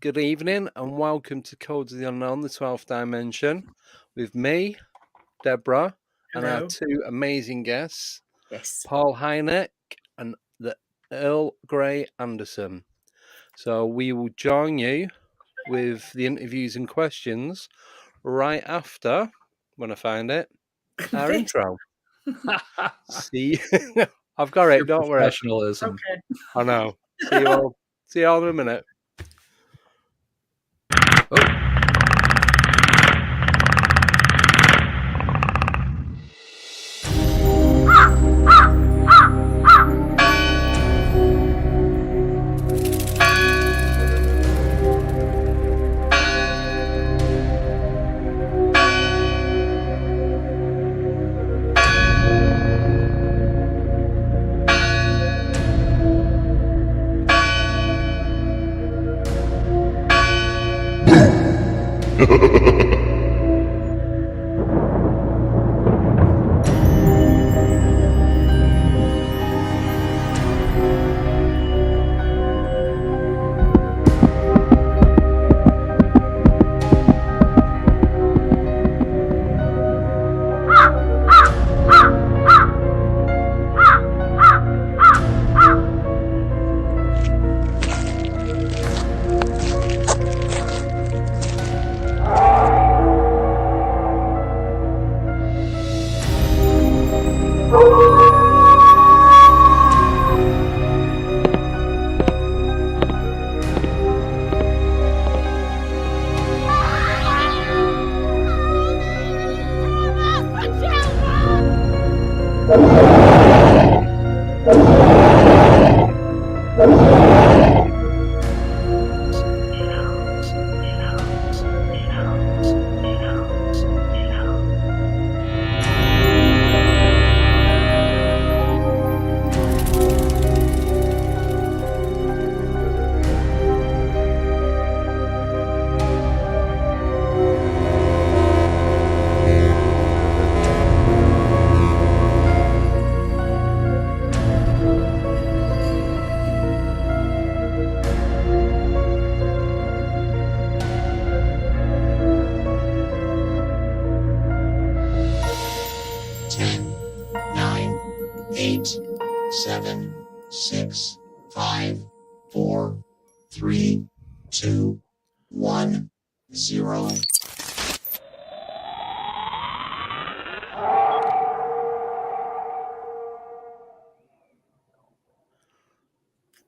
Good evening and welcome to Codes of the Unknown, the 12th Dimension, with me, Deborah, and our Hello. two amazing guests, Yes. Paul Hynek and the Earl Grey Anderson. So we will join you with the interviews and questions right after, when I find it, our This. intro. See, I've got it, don't worry. Professionalism. Okay. I know. See you all in a minute.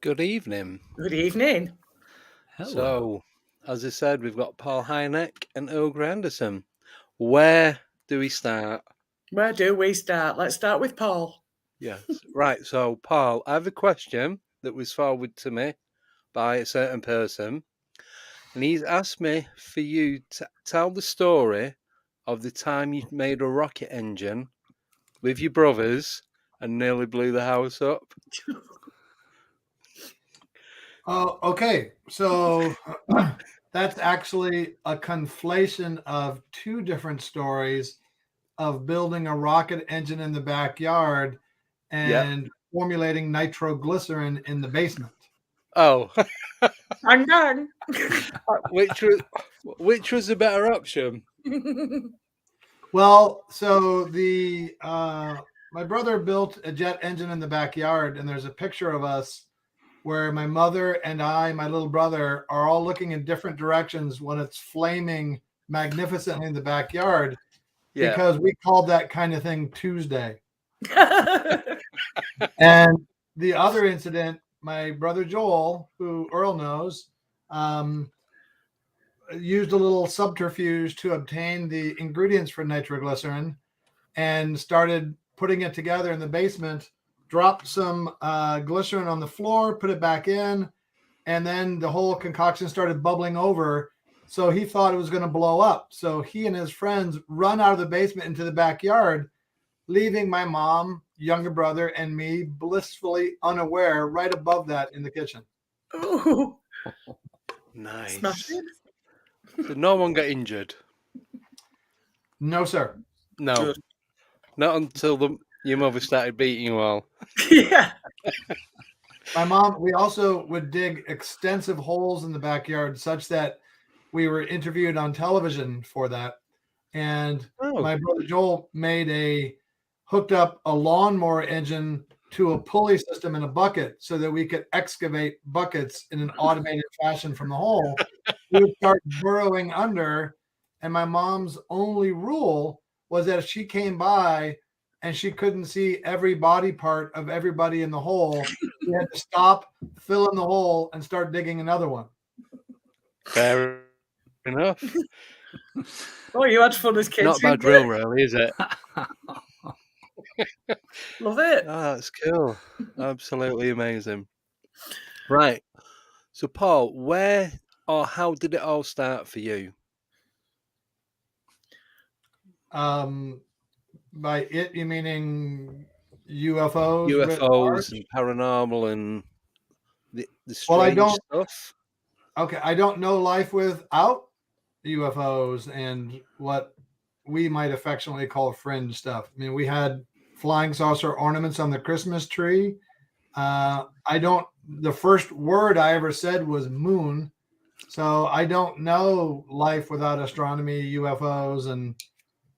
Good evening. Good evening. Hello. So, as I said, we've got Paul Hynek and Earl Grey Anderson. Where do we start? Where do we start? Let's start with Paul. Yes. Right. So, Paul, I have a question that was forwarded to me by a certain person. And he's asked me for you to tell the story of the time you made a rocket engine with your brothers and nearly blew the house up. Okay, so that's actually a conflation of two different stories of building a rocket engine in the backyard and formulating nitroglycerin in the basement. Oh, I'm done. which was a better option? Well, so the my brother built a jet engine in the backyard, and there's a picture of us where my mother and I, my little brother, are all looking in different directions when it's flaming magnificently in the backyard, because we called that kind of thing Tuesday. And the other incident, my brother Joel, who Earl knows, used a little subterfuge to obtain the ingredients for nitroglycerin and started putting it together in the basement, dropped some glycerin on the floor, put it back in, and then the whole concoction started bubbling over. So he thought it was going to blow up. So he and his friends run out of the basement into the backyard, leaving my mom, younger brother, and me blissfully unaware right above that in the kitchen. Ooh. Nice. Smashing. So no one got injured? No, sir. No. Good. Not until your mother started beating you all. Yeah. My mom, we also would dig extensive holes in the backyard such that we were interviewed on television for that. And Oh, my brother Joel hooked up a lawnmower engine to a pulley system in a bucket so that we could excavate buckets in an automated fashion from the hole. We would start burrowing under, and my mom's only rule was that if she came by and she couldn't see every body part of everybody in the hole, we had to stop, fill in the hole, and start digging another one. fair enough. Oh, you had fun as kids. Not a bad drill, really, is it? Love it. Oh, that's cool. Absolutely amazing. Right. So, Paul, where or how did it all start for you? By it, you meaning UFOs? writ large? UFOs and paranormal and the Well, strange stuff? okay, I don't know life without UFOs and what we might affectionately call fringe stuff. I mean, we had flying saucer ornaments on the Christmas tree. The first word I ever said was moon. So I don't know life without astronomy, UFOs, and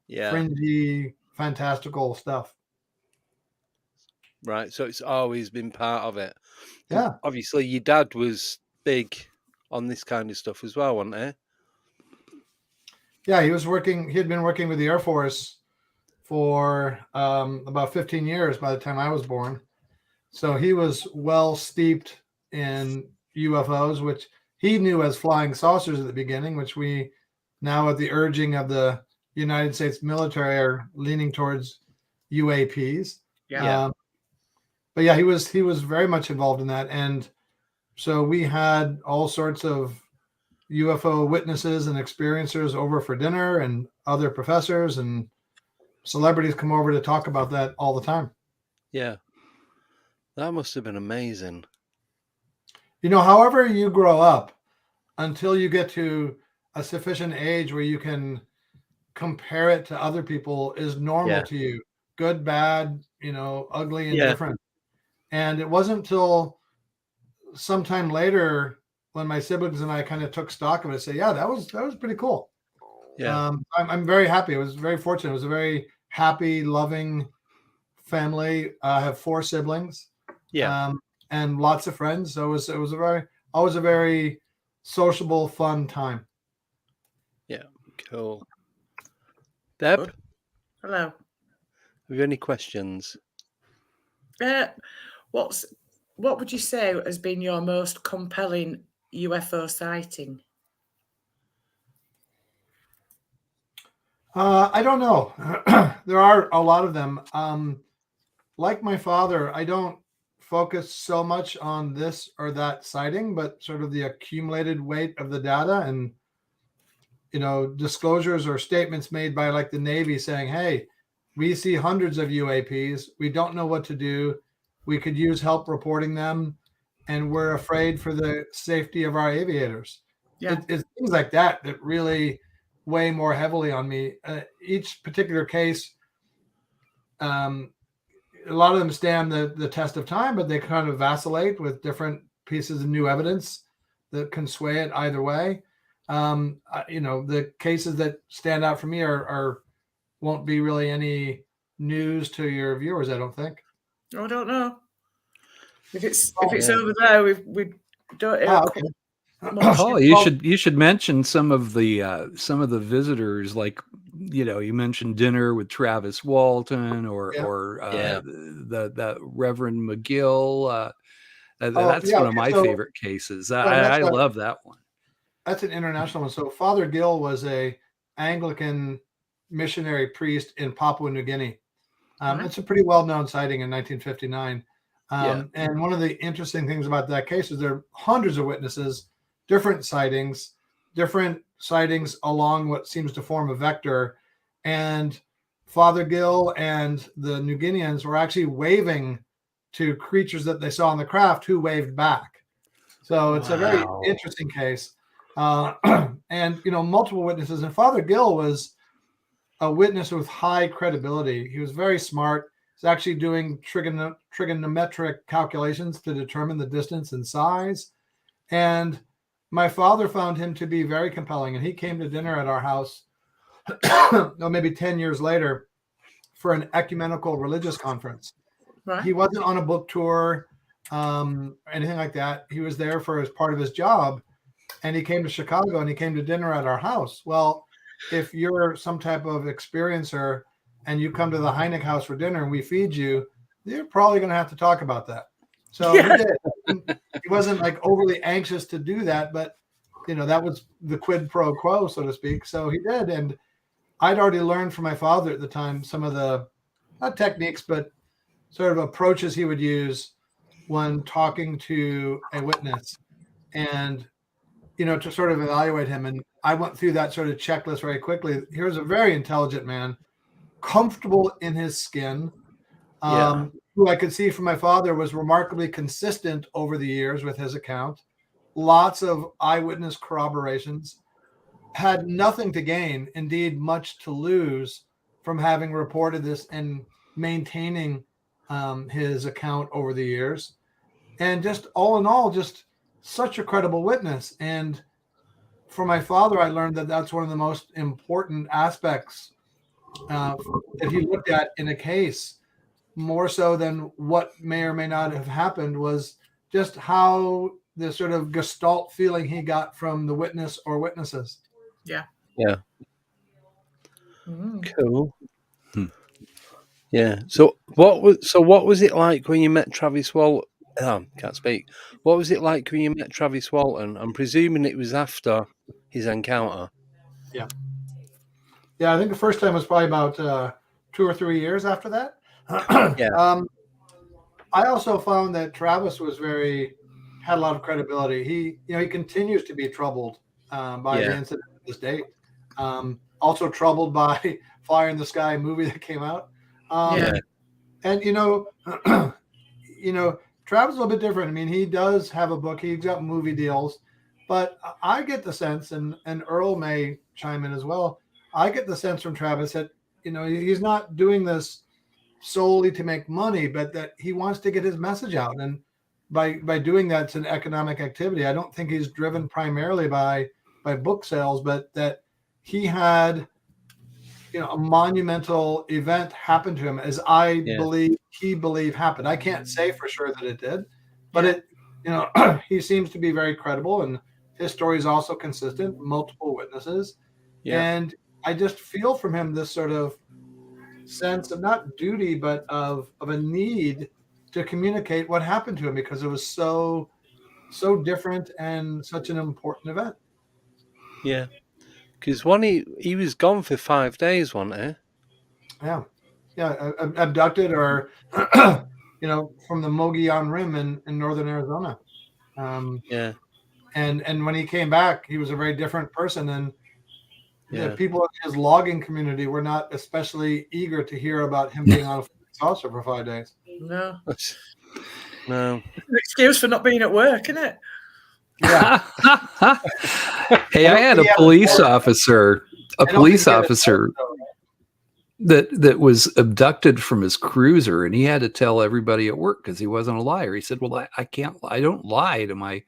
Yeah. fringy, fantastical stuff. Right. So it's always been part of it. Yeah. Obviously, your dad was big on this kind of stuff as well, wasn't he? Yeah, he had been working with the Air Force for about 15 years by the time I was born. So he was well steeped in UFOs, which he knew as flying saucers at the beginning, which we now, at the urging of the United States military, are leaning towards UAPs. Yeah. But yeah, he was very much involved in that. And so we had all sorts of UFO witnesses and experiencers over for dinner, and other professors and celebrities come over to talk about that all the time. Yeah. That must have been amazing. You know, however you grow up, until you get to a sufficient age where you can compare it to other people, is normal to you. Good, bad, ugly, and different. And it wasn't until sometime later when my siblings and I kind of took stock of it, say, yeah, that was pretty cool. Yeah. I'm very happy. I was very fortunate. It was a very happy, loving family. I have 4 siblings. Yeah. And lots of friends. So it was always a very sociable, fun time. Yeah. Cool. Deb? Hello. Have you any questions? What would you say has been your most compelling UFO sighting? I don't know. There are a lot of them. Like my father, I don't focus so much on this or that sighting, but sort of the accumulated weight of the data and, disclosures or statements made by like the Navy saying, hey, we see hundreds of UAPs. We don't know what to do. We could use help reporting them, and we're afraid for the safety of our aviators. Yeah. It's things like that really weigh more heavily on me. Each particular case, a lot of them stand the test of time, but they kind of vacillate with different pieces of new evidence that can sway it either way. The cases that stand out for me are won't be really any news to your viewers, I don't think. I don't know. If it's over there, we don't. Okay. Oh, you should mention some of the visitors, like you mentioned dinner with Travis Walton or the Reverend McGill. That's one of my favorite cases. I love that one. That's an international one. So Father Gill was a Anglican missionary priest in Papua New Guinea. It's a pretty well-known sighting in 1959. And one of the interesting things about that case is there are hundreds of witnesses, different sightings along what seems to form a vector. And Father Gill and the New Guineans were actually waving to creatures that they saw on the craft who waved back. So it's a very interesting case. And, multiple witnesses. And Father Gill was a witness with high credibility. He was very smart, is actually doing trigonometric calculations to determine the distance and size. And my father found him to be very compelling, and he came to dinner at our house maybe 10 years later for an ecumenical religious conference. Right. He wasn't on a book tour, anything like that. He was there for as part of his job, and he came to Chicago and he came to dinner at our house. Well, if you're some type of experiencer and you come to the Hynek house for dinner and we feed you, you're probably going to have to talk about that. So he did. He wasn't like overly anxious to do that, but that was the quid pro quo, so to speak. So he did. And I'd already learned from my father at the time some of the, not techniques, but sort of approaches he would use when talking to a witness and, to sort of evaluate him. And I went through that sort of checklist very quickly. Here's a very intelligent man, comfortable in his skin, who I could see from my father was remarkably consistent over the years with his account. Lots of eyewitness corroborations, had nothing to gain, indeed much to lose from having reported this and maintaining his account over the years. And just all in all, just such a credible witness. And from my father, I learned that that's one of the most important aspects that he looked at in a case, more so than what may or may not have happened, was just how the sort of gestalt feeling he got from the witness or witnesses. Yeah. Cool. Yeah. So what was it like when you met Travis Walton? Can't speak. What was it like when you met Travis Walton? I'm presuming it was after his encounter. Yeah. I think the first time was probably about 2 or 3 years after that. I also found that Travis had a lot of credibility. He continues to be troubled by the incident to this date. Also troubled by Fire in the Sky movie that came out. And Travis is a little bit different. I mean, he does have a book. He's got movie deals, but I get the sense, and Earl may chime in as well. I get the sense from Travis that he's not doing this solely to make money, but that he wants to get his message out, and by doing that, it's an economic activity. I don't think he's driven primarily by book sales, but that he had a monumental event happen to him, as I believe happened. I can't say for sure that it did, but he seems to be very credible, and his story is also consistent, multiple witnesses. And I just feel from him this sort of sense of not duty, but of a need to communicate what happened to him, because it was so different and such an important event. Yeah. Because he was gone for 5 days, wasn't he? Yeah. Abducted or, from the Mogollon Rim in northern Arizona. And when he came back, he was a very different person. And the people in his logging community were not especially eager to hear about him being on a saucer for 5 days. No. No. It's an excuse for not being at work, isn't it? Yeah. Hey, I had a police officer that was abducted from his cruiser, and he had to tell everybody at work because he wasn't a liar. He said, well, I don't lie to my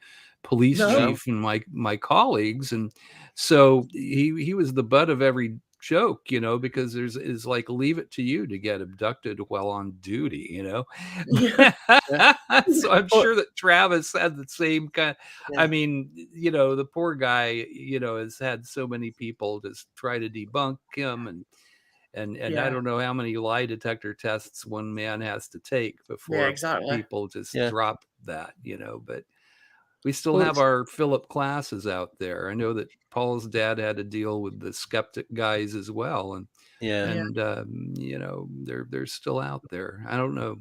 police chief and my colleagues. And so he was the butt of every joke, because it's like, leave it to you to get abducted while on duty, So I'm sure that Travis had the same kind. I mean, the poor guy, has had so many people just try to debunk him, and I don't know how many lie detector tests one man has to take before people just drop that, but we still have our Philip classes out there. I know that Paul's dad had to deal with the skeptic guys as well. And they're still out there. I don't know.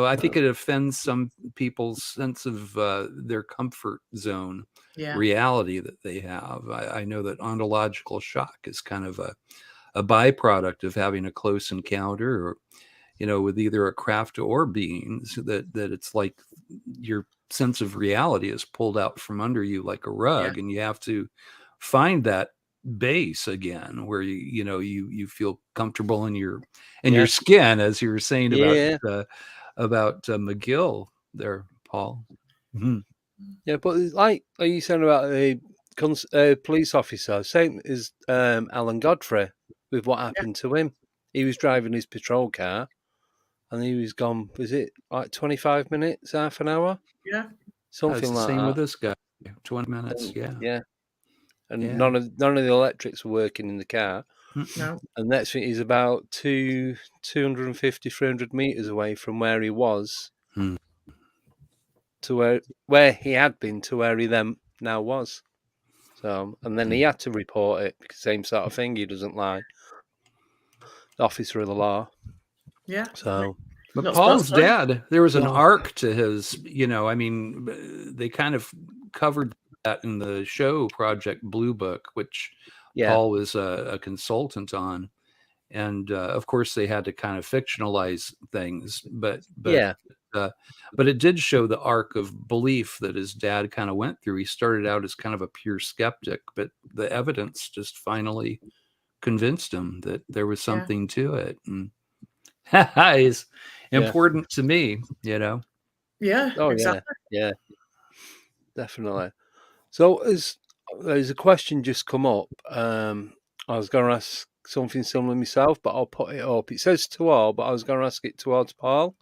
I think it offends some people's sense of their comfort zone reality that they have. I know that ontological shock is kind of a byproduct of having a close encounter, or with either a craft or beings, that it's like your sense of reality is pulled out from under you like a rug, and you have to find that base again, where you feel comfortable in your skin, as you were saying about McGill there, Paul. Mm-hmm. Yeah, but like you said about a police officer, same as Alan Godfrey with what happened to him. He was driving his patrol car, and he was gone. Was it like 25 minutes, half an hour? Yeah, something like same that. with this guy. 20 minutes. And none of the electrics were working in the car. no. And next thing, he's about 250, 300 meters away from where he was to where he had been to where he then now was. So, and then he had to report it because same sort of thing. He doesn't lie. The officer of the law. Yeah. So, but Not Paul's dad, there was an No. arc to his. I mean, they kind of covered that in the show Project Blue Book, which Paul was a consultant on. And of course, they had to kind of fictionalize things, but it did show the arc of belief that his dad kind of went through. He started out as kind of a pure skeptic, but the evidence just finally convinced him that there was something to it. And is important to me, Yeah. Oh, exactly. Yeah. Definitely. So, there's a question just come up. I was going to ask something similar myself, but I'll put it up. It says to all, but I was going to ask it towards Paul.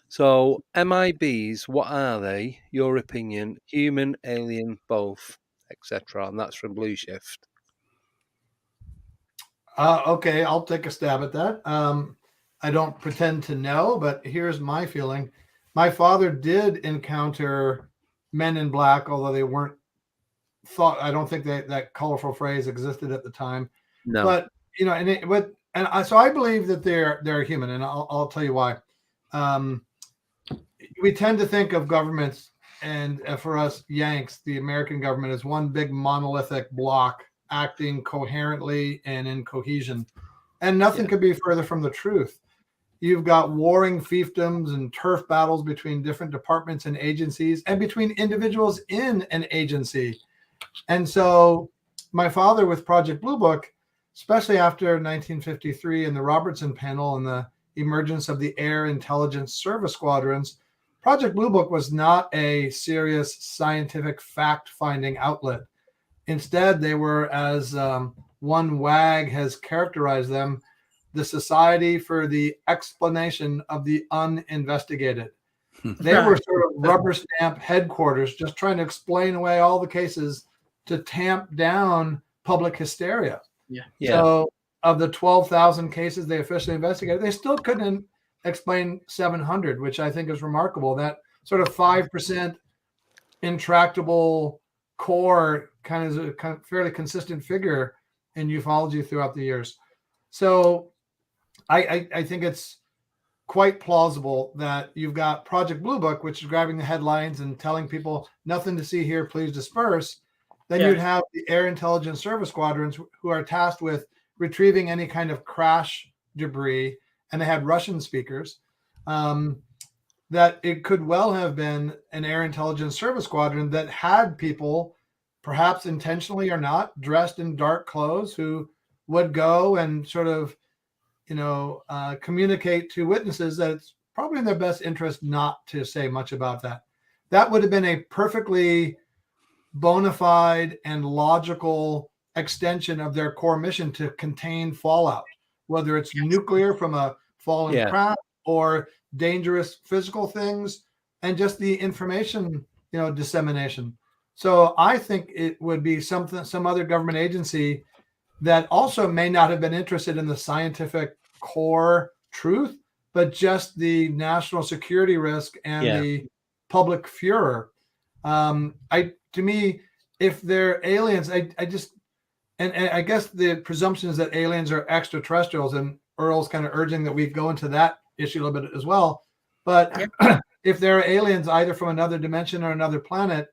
So, MIBs, what are they? Your opinion? Human, alien, both, etc. And that's from Blue Shift. Okay, I'll take a stab at that. I don't pretend to know, but here's my feeling. My father did encounter men in black, although they weren't thought. I don't think that colorful phrase existed at the time. No. But so I believe that they're human, and I'll tell you why. We tend to think of governments, and for us Yanks, the American government, as one big monolithic block acting coherently and in cohesion, and nothing could be further from the truth. You've got warring fiefdoms and turf battles between different departments and agencies, and between individuals in an agency. And so my father, with Project Blue Book, especially after 1953 and the Robertson panel and the emergence of the Air Intelligence Service Squadrons, Project Blue Book was not a serious scientific fact-finding outlet. Instead, they were, as one wag has characterized them, the Society for the Explanation of the Uninvestigated. They were sort of rubber stamp headquarters, just trying to explain away all the cases to tamp down public hysteria. So of the 12,000 cases they officially investigated, they still couldn't explain 700, which I think is remarkable. That sort of 5% intractable core kind of is a fairly consistent figure in ufology throughout the years. So I think it's quite plausible that you've got Project Blue Book, which is grabbing the headlines and telling people nothing to see here, please disperse. Then you'd have the Air Intelligence Service Squadrons, who are tasked with retrieving any kind of crash debris, and they had Russian speakers. That it could well have been an Air Intelligence Service Squadron that had people, perhaps intentionally or not, dressed in dark clothes, who would go and sort of communicate to witnesses that it's probably in their best interest not to say much about that. That would have been a perfectly bona fide and logical extension of their core mission to contain fallout, whether it's nuclear from a fallen craft or dangerous physical things, and just the information, dissemination. So I think it would be some other government agency that also may not have been interested in the scientific core truth, but just the national security risk and the public furor. To me, if they're aliens, I guess the presumption is that aliens are extraterrestrials, and Earl's kind of urging that we go into that issue a little bit as well. But if they're aliens either from another dimension or another planet,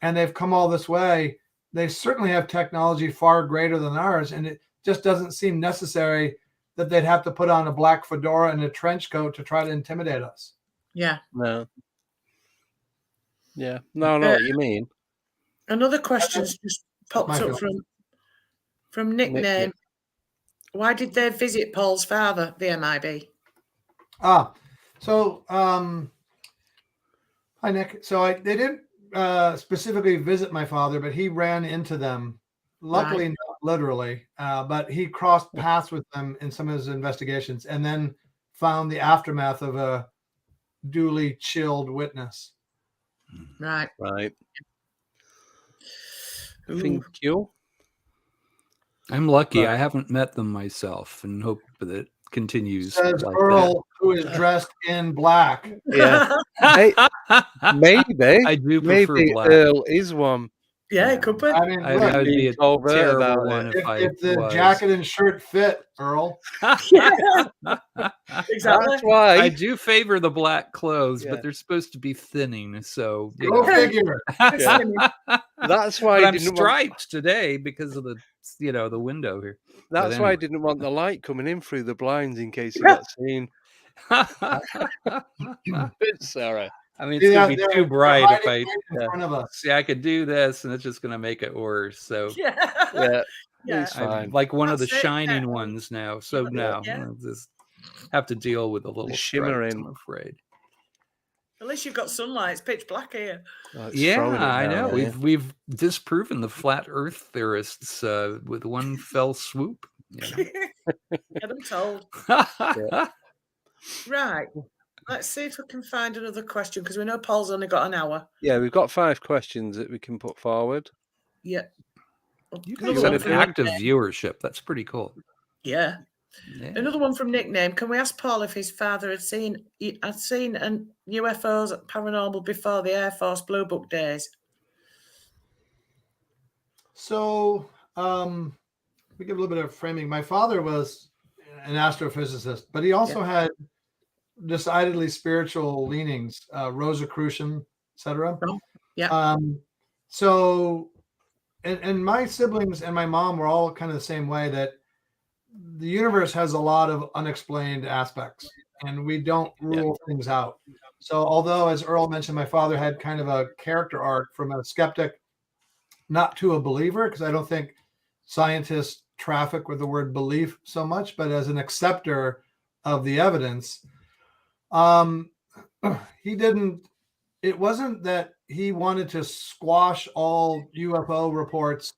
and they've come all this way, they certainly have technology far greater than ours, and it just doesn't seem necessary that they'd have to put on a black fedora and a trench coat to try to intimidate us. Yeah. No. Yeah. No, I know what you mean. Another question's just popped up from From nickname, why did they visit Paul's father, the MIB? So hi Nick. So they didn't specifically visit my father, but he ran into them. Luckily, not literally, but he crossed paths with them in some of his investigations, and then found the aftermath of a duly chilled witness. Right. Thank you. I'm lucky. I haven't met them myself, and hope that it continues. Says like Earl, who is dressed in black. Yeah. Hey, maybe. I do prefer maybe black. Earl is one. Yeah, it could be. I mean, look, that would be a terrible about one if the was. jacket and shirt fit, Earl. Exactly. That's why I do favor the black clothes, Yeah. but they're supposed to be thinning. So you Go know. figure. That's why But I I'm didn't striped today because of the the window here. That's But why I anyway. didn't want the light coming in through the blinds in case you got seen. Sorry. I mean, it's gonna be too bright if I hiding right in front of us. see. I could do this, and it's just gonna make it worse. So Yeah. It's I'm fine. like one of the That's it, shining yeah. ones now. So now Yeah. I'll just have to deal with a little shimmering. stripes, I'm afraid. At least you've got sunlight. It's pitch black here. Oh, it's Yeah, throwing it I down know. here. We've disproven the flat Earth theorists with one fell swoop. Get them told. Right. Let's see if we can find another question, because we know Paul's only got an hour. Yeah, we've got 5 questions that we can put forward. Yeah. You Another guys one have from active nickname. viewership. That's pretty cool. Yeah. Yeah. Another one from nickname. Can we ask Paul if his father had seen an UFOs paranormal before the Air Force Blue Book days? So we give a little bit of framing. My father was an astrophysicist, but he also had decidedly spiritual leanings, Rosicrucian, etc. Oh, yeah. So, and my siblings and my mom were all kind of the same way, that the universe has a lot of unexplained aspects, and we don't rule things out. So, although, as Earl mentioned, my father had kind of a character arc from a skeptic, not to a believer, because I don't think scientists traffic with the word belief so much, but as an acceptor of the evidence. He didn't, it wasn't that he wanted to squash all UFO reports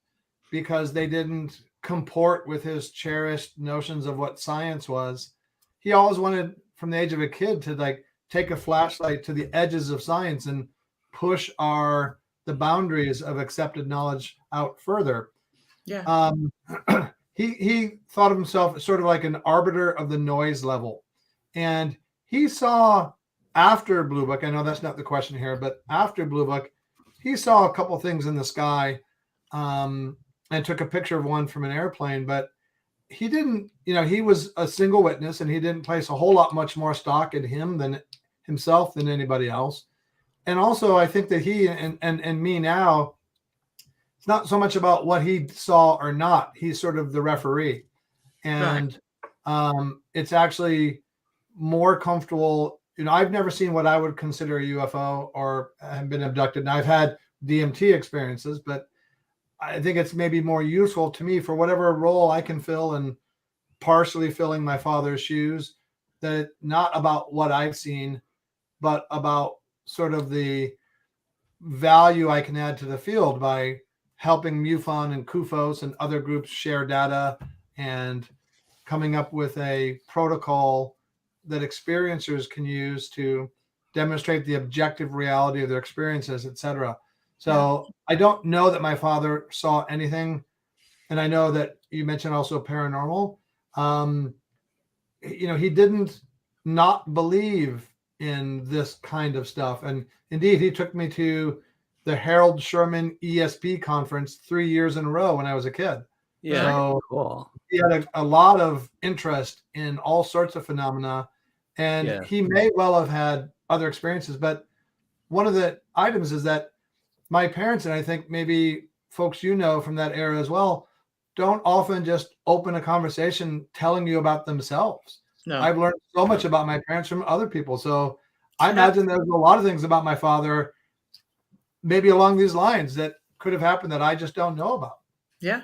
because they didn't comport with his cherished notions of what science was. He always wanted, from the age of a kid, to like take a flashlight to the edges of science and push the boundaries of accepted knowledge out further. Yeah. He thought of himself as sort of like an arbiter of the noise level. And he saw, after Blue Book, I know that's not the question here, but after Blue Book, he saw a couple things in the sky, and took a picture of one from an airplane, but he didn't, he was a single witness, and he didn't place a whole lot much more stock in himself than anybody else. And also, I think that he and me now, it's not so much about what he saw or not. He's sort of the referee. And it's actually more comfortable. I've never seen what I would consider a UFO or have been abducted. And I've had DMT experiences, but I think it's maybe more useful to me for whatever role I can fill in partially filling my father's shoes, that not about what I've seen, but about sort of the value I can add to the field by helping MUFON and CUFOS and other groups share data and coming up with a protocol that experiencers can use to demonstrate the objective reality of their experiences, etc. So I don't know that my father saw anything. And I know that you mentioned also paranormal. He didn't not believe in this kind of stuff. And indeed, he took me to the Harold Sherman ESP conference 3 years in a row when I was a kid. Yeah. So Cool. he had a lot of interest in all sorts of phenomena, and he may well have had other experiences. But one of the items is that my parents, and I think maybe folks from that era as well, don't often just open a conversation telling you about themselves. No. I've learned so much about my parents from other people. So I imagine there's a lot of things about my father, maybe along these lines, that could have happened that I just don't know about. Yeah.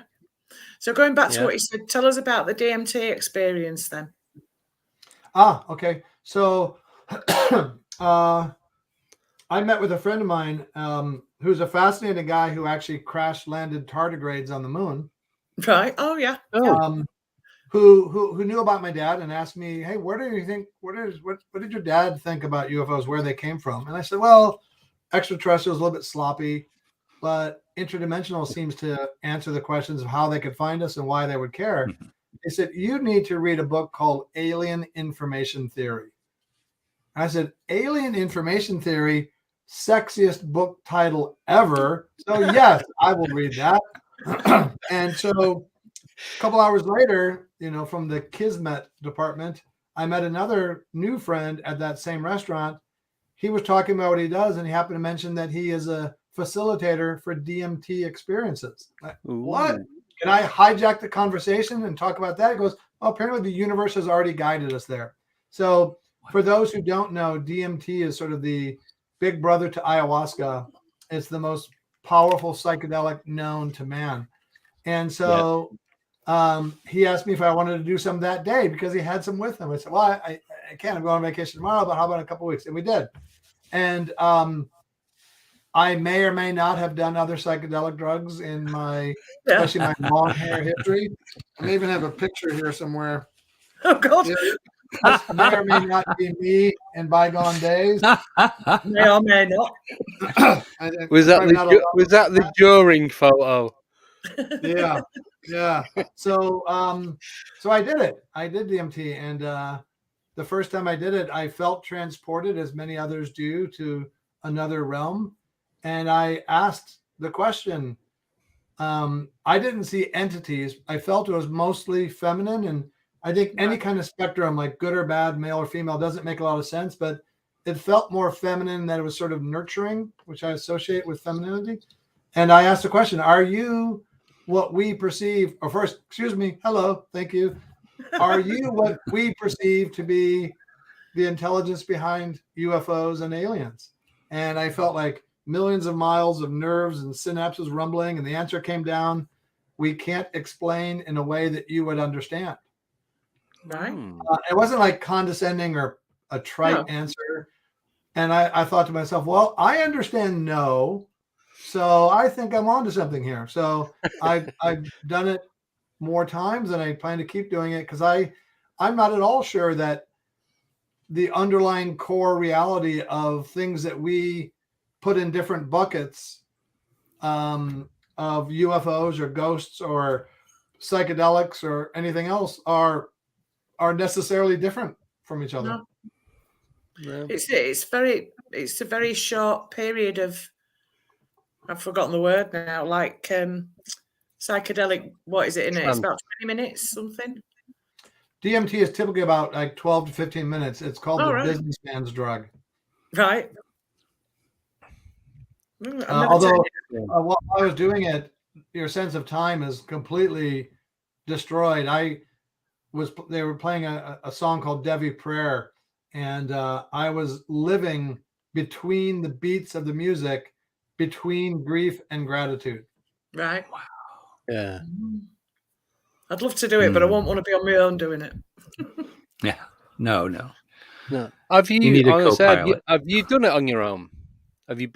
So going back to what you said, tell us about the DMT experience then. Okay. So I met with a friend of mine who's a fascinating guy who actually crash landed tardigrades on the moon. Right. Oh yeah. Who knew about my dad and asked me, hey, what did your dad think about UFOs, where they came from? And I said, well, extraterrestrial is a little bit sloppy, but interdimensional seems to answer the questions of how they could find us and why they would care. They said, you need to read a book called Alien Information Theory. I said, Alien Information Theory, sexiest book title ever. So yes, I will read that. And so a couple hours later, from the Kismet department, I met another new friend at that same restaurant. He was talking about what he does, and he happened to mention that he is a facilitator for DMT experiences. What? Can I hijack the conversation and talk about that? He goes, oh, apparently the universe has already guided us there. So for those who don't know, DMT is sort of the big brother to ayahuasca. It's the most powerful psychedelic known to man. And so he asked me if I wanted to do some that day because he had some with him. I said, well, I can't. I'm going on vacation tomorrow, but how about in a couple of weeks? And we did. And I may or may not have done other psychedelic drugs in my, especially my long hair history. I may even have a picture here somewhere. Oh, God. This may or may not be me in bygone days. May or may not. Was that the during photo? Yeah. So I did it. I did DMT, and the first time I did it, I felt transported, as many others do, to another realm. And I asked the question. I didn't see entities. I felt it was mostly feminine, and I think any kind of spectrum, like good or bad, male or female, doesn't make a lot of sense, but it felt more feminine, that it was sort of nurturing, which I associate with femininity. And I asked the question, are you what we perceive, or first, excuse me, hello, thank you. Are you what we perceive to be the intelligence behind UFOs and aliens? And I felt like millions of miles of nerves and synapses rumbling, and the answer came down, we can't explain in a way that you would understand. Right. It wasn't like condescending or a trite answer. And I thought to myself, well, I understand no, so I think I'm onto something here. So I've done it more times, and I plan to keep doing it because I'm not at all sure that the underlying core reality of things that we put in different buckets of UFOs or ghosts or psychedelics or anything else are necessarily different from each other. No. It's a very short period of, I've forgotten the word now, like psychedelic, what is it in it? It's about 20 minutes, something. DMT is typically about like 12 to 15 minutes. It's called the businessman's drug. Right. Although while I was doing it, your sense of time is completely destroyed. They were playing a song called Devi Prayer, and I was living between the beats of the music, between grief and gratitude. Right. Wow. Yeah. I'd love to do it, but I won't want to be on my own doing it. Yeah. No. Have you need a honestly, co-pilot. have you done it on your own? Have you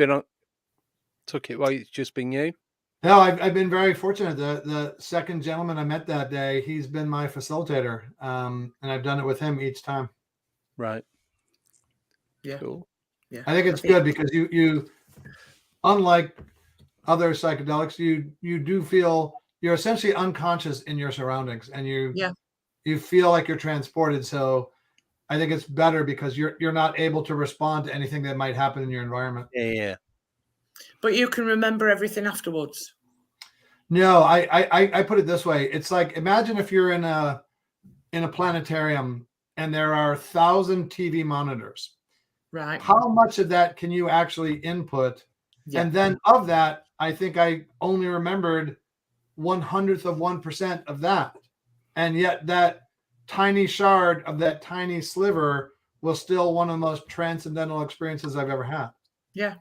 took it while it's just been you? No, I've been very fortunate. The second gentleman I met that day, he's been my facilitator, and I've done it with him each time. Right. Yeah. Cool. Yeah. I think it's good because you unlike other psychedelics, you do feel you're essentially unconscious in your surroundings, and you feel like you're transported. So I think it's better because you're not able to respond to anything that might happen in your environment. Yeah. But you can remember everything afterwards. No, I put it this way. It's like, imagine if you're in a planetarium and there are 1,000 TV monitors. Right. How much of that can you actually input? Yeah. And then of that, I think I only remembered 0.01% of that. And yet that tiny shard of that tiny sliver was still one of the most transcendental experiences I've ever had. Yeah.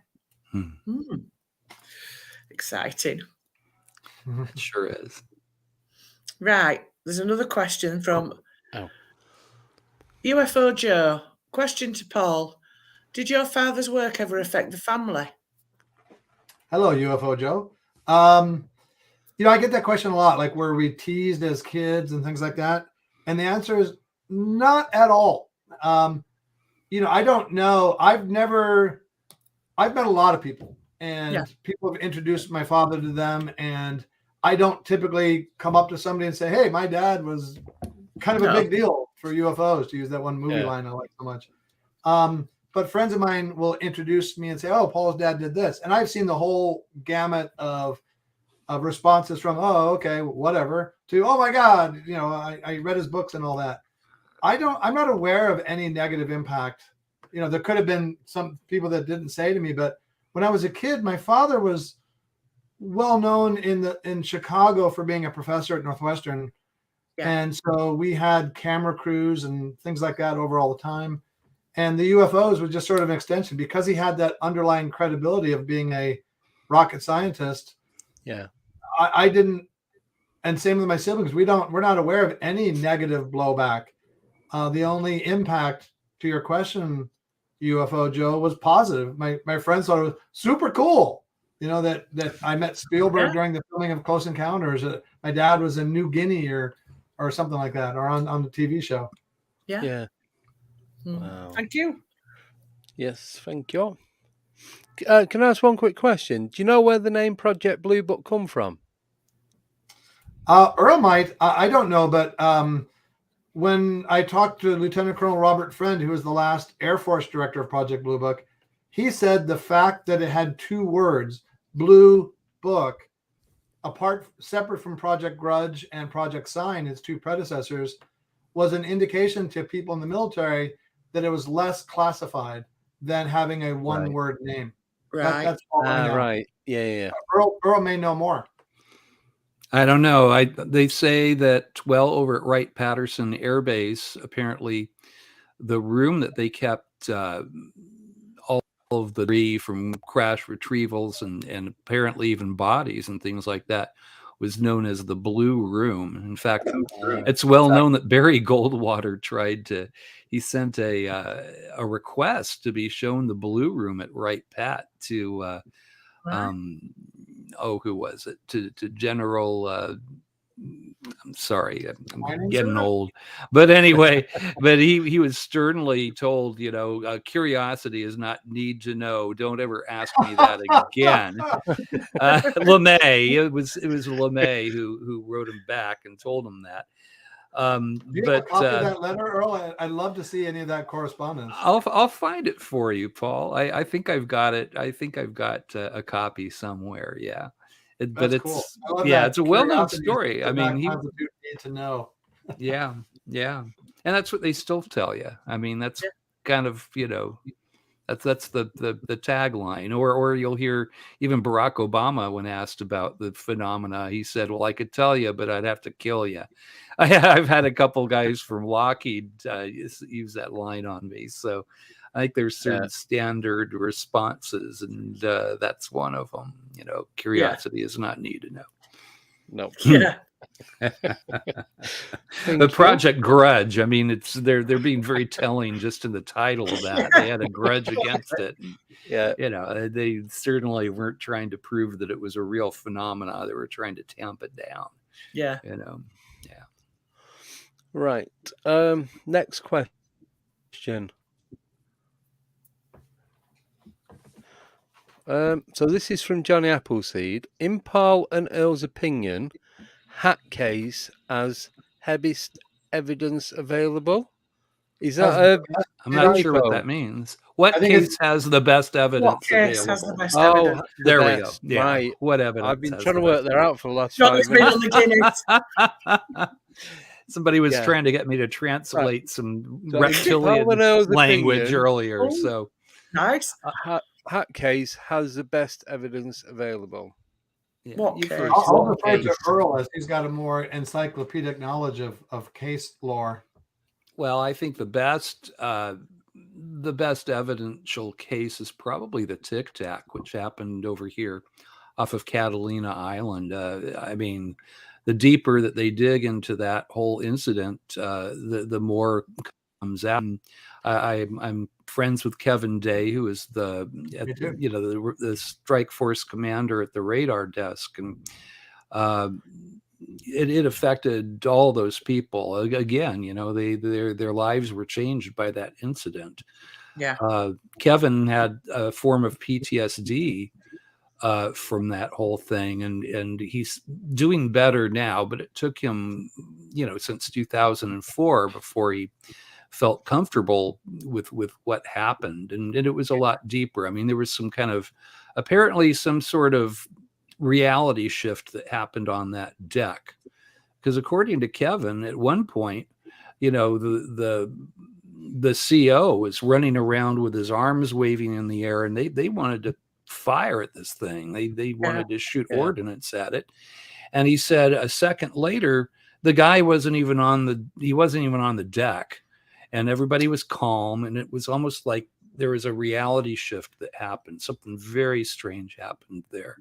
Exciting. It sure is. Right. There's another question from UFO Joe. Question to Paul. Did your father's work ever affect the family? Hello, UFO Joe. I get that question a lot. Like, were we teased as kids and things like that? And the answer is not at all. I don't know. I've met a lot of people, and people have introduced my father to them. And I don't typically come up to somebody and say, hey, my dad was kind of a big deal for UFOs, to use that one movie line I like so much. But friends of mine will introduce me and say, oh, Paul's dad did this. And I've seen the whole gamut of responses from, oh, okay, whatever, to, oh my God, I read his books and all that. I'm not aware of any negative impact. There could have been some people that didn't say to me, but when I was a kid, my father was well known in Chicago for being a professor at Northwestern. Yeah. And so we had camera crews and things like that over all the time. And the UFOs was just sort of an extension because he had that underlying credibility of being a rocket scientist. Yeah. I didn't, and same with my siblings. We're not aware of any negative blowback. The only impact to your question, UFO Joe, was positive. My friends thought it was super cool. That I met Spielberg during the filming of Close Encounters. My dad was in New Guinea or something like that, or on the TV show. Yeah. Yeah. Wow. Thank you. Yes, thank you. Can I ask one quick question? Do you know where the name Project Blue Book come from? Earl might. I don't know, but when I talked to Lieutenant Colonel Robert Friend, who was the last Air Force director of Project Blue Book, he said the fact that it had two words, Blue Book, separate from Project Grudge and Project Sign, its two predecessors, was an indication to people in the military that it was less classified than having a one-word name. Right. That's all I know. Right. Yeah. Earl may know more. I don't know. They say that, over at Wright-Patterson Air Base, apparently the room that they kept all of the debris from crash retrievals and apparently even bodies and things like that was known as the Blue Room. In fact, it's well known that Barry Goldwater he sent a request to be shown the Blue Room at Wright-Pat to who was it? To General I'm sorry, I'm getting old. But anyway, he was sternly told, curiosity is not need to know. Don't ever ask me that again. LeMay, it was LeMay who wrote him back and told him that. Do you have a copy of that letter, Earl? I'd love to see any of that correspondence. I'll find it for you, Paul. I think I've got it. I think I've got a copy somewhere. Yeah. But it's cool. It's a well-known story. I mean, need to know. yeah, and that's what they still tell you. I mean, that's kind of that's the tagline. Or you'll hear even Barack Obama, when asked about the phenomena, he said, "Well, I could tell you, but I'd have to kill you." I've had a couple guys from Lockheed use that line on me. So I think there's certain standard responses, and that's one of them. Curiosity is not need to know. No. Yeah. The Project Grudge. I mean, they're being very telling just in the title of that. They had a grudge against it. And, they certainly weren't trying to prove that it was a real phenomena. They were trying to tamp it down. Yeah. Right. Next question. So this is from Johnny Appleseed. In Paul and Earl's opinion, Hat case has heaviest evidence available. Is that I'm not sure what that means. What case has the best evidence case available? Has the best evidence? There we go. Yeah. Right. What evidence? I've been trying to work that out for the last 5 minutes. Somebody was trying to get me to translate some reptilian language earlier. So nice. Hat case has the best evidence available. Yeah. I'll refer to Earl, as he's got a more encyclopedic knowledge of case lore. Well, I think the best evidential case is probably the Tic Tac, which happened over here off of Catalina Island. I mean, the deeper that they dig into that whole incident, the more comes out. And I'm friends with Kevin Day, who is the strike force commander at the radar desk, and it affected all those people. Again, their lives were changed by that incident. Yeah. Kevin had a form of PTSD from that whole thing, and he's doing better now, but it took him, since 2004 before he felt comfortable with what happened. And it was a lot deeper. I mean, there was apparently some sort of reality shift that happened on that deck, because according to Kevin, at one point, the CO was running around with his arms waving in the air, and they wanted to fire at this thing. They wanted to shoot ordnance at it. And he said a second later, the guy wasn't even on the deck, and everybody was calm, and it was almost like there was a reality shift that happened. Something very strange happened there.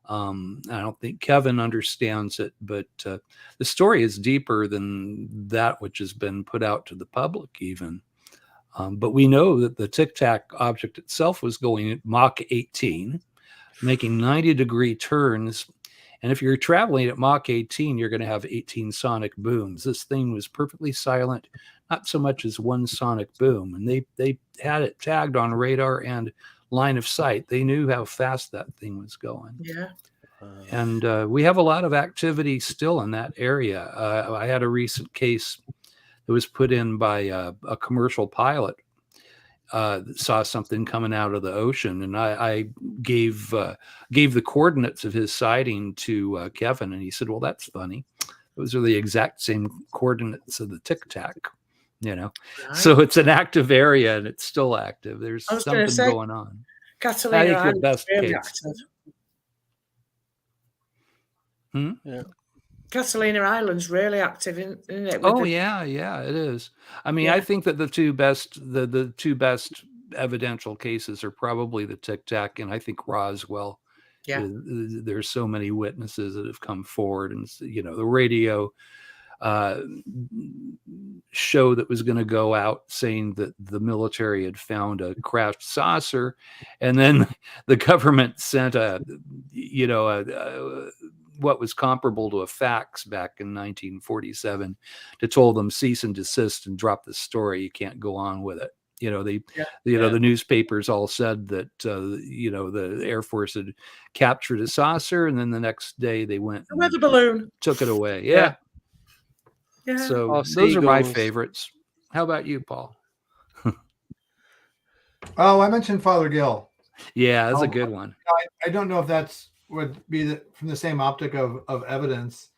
I don't think Kevin understands it, but the story is deeper than that which has been put out to the public even. But we know that the Tic Tac object itself was going at Mach 18, making 90-degree turns. And if you're traveling at Mach 18, you're going to have 18 sonic booms. This thing was perfectly silent, not so much as one sonic boom. And they had it tagged on radar and line of sight. They knew how fast that thing was going. Yeah. And we have a lot of activity still in that area. I had a recent case that was put in by a commercial pilot that saw something coming out of the ocean, and I gave the coordinates of his sighting to Kevin, and he said, "Well, that's funny. Those are the exact same coordinates of the Tic Tac." Right. So it's an active area, and it's still active. There's something going on. Catalina Island's really active. Yeah. Catalina Island's really active, isn't it? Yeah, it is. I mean, I think that the two best evidential cases are probably the Tic Tac, and I think Roswell. Yeah. There's so many witnesses that have come forward, and the radio show that was going to go out saying that the military had found a crashed saucer, and then the government sent what was comparable to a fax back in 1947 to told them cease and desist and drop the story. You can't go on with it. The newspapers all said that the Air Force had captured a saucer, and then the next day they went a weather balloon, took it away. Yeah. So those are my favorites. How about you, Paul? I mentioned Father Gill. Yeah, that's a good one. I don't know if that's would be from the same optic of evidence.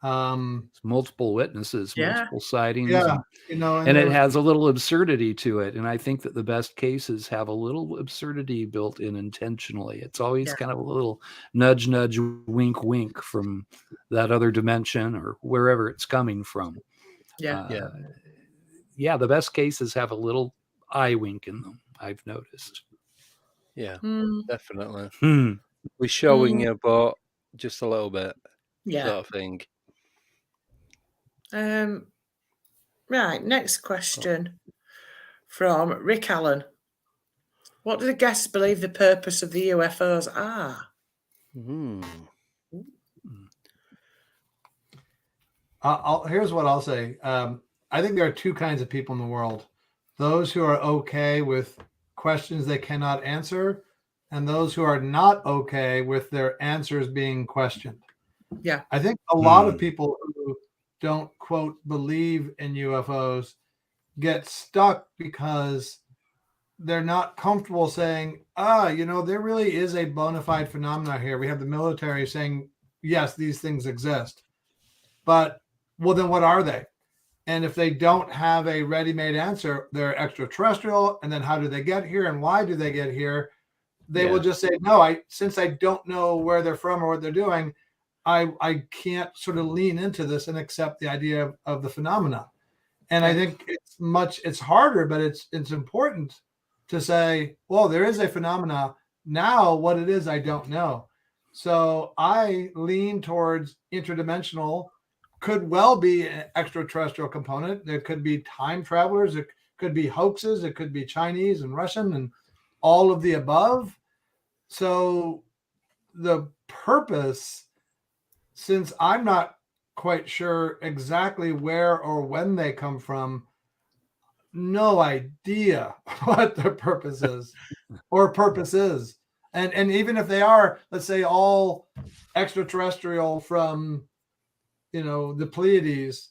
It's multiple witnesses, multiple sightings. And it has a little absurdity to it. And I think that the best cases have a little absurdity built in intentionally. It's always kind of a little nudge, nudge, wink, wink from that other dimension or wherever it's coming from. The best cases have a little eye wink in them, I've noticed. Yeah, definitely. We're showing you, but just a little bit, sort of thing. Right, next question from Rick Allen. What do the guests believe the purpose of the UFOs are? Here's what I'll say. I think there are two kinds of people in the world. Those who are okay with questions they cannot answer, and those who are not okay with their answers being questioned. Yeah. I think a lot of people who don't, quote, believe in UFOs get stuck because they're not comfortable saying, there really is a bona fide phenomenon here. We have the military saying, yes, these things exist. But, well, then what are they? And if they don't have a ready-made answer, they're extraterrestrial. And then how do they get here? And why do they get here? They will just say, no, since I don't know where they're from or what they're doing, I can't sort of lean into this and accept the idea of the phenomena. And I think it's harder, but it's important to say, well, there is a phenomena. Now what it is, I don't know. So I lean towards interdimensional. Could well be an extraterrestrial component. There could be time travelers. It could be hoaxes. It could be Chinese and Russian and all of the above. So the purpose, since I'm not quite sure exactly where or when they come from, no idea what their purpose is or purpose is. And even if they are, let's say, all extraterrestrial from, the Pleiades,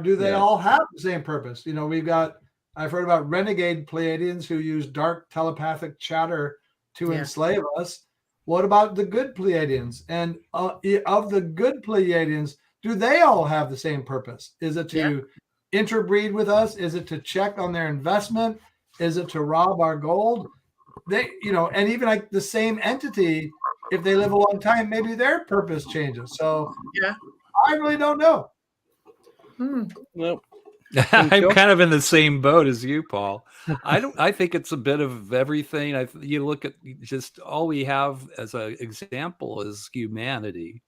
do they all have the same purpose? I've heard about renegade Pleiadians who use dark telepathic chatter to enslave us. What about the good Pleiadians? And of the good Pleiadians, do they all have the same purpose? Is it to interbreed with us? Is it to check on their investment? Is it to rob our gold? And even like the same entity, if they live a long time, maybe their purpose changes. So I really don't know. Well, I'm kind of in the same boat as you, Paul. I think it's a bit of everything. You look at just all we have as an example is humanity.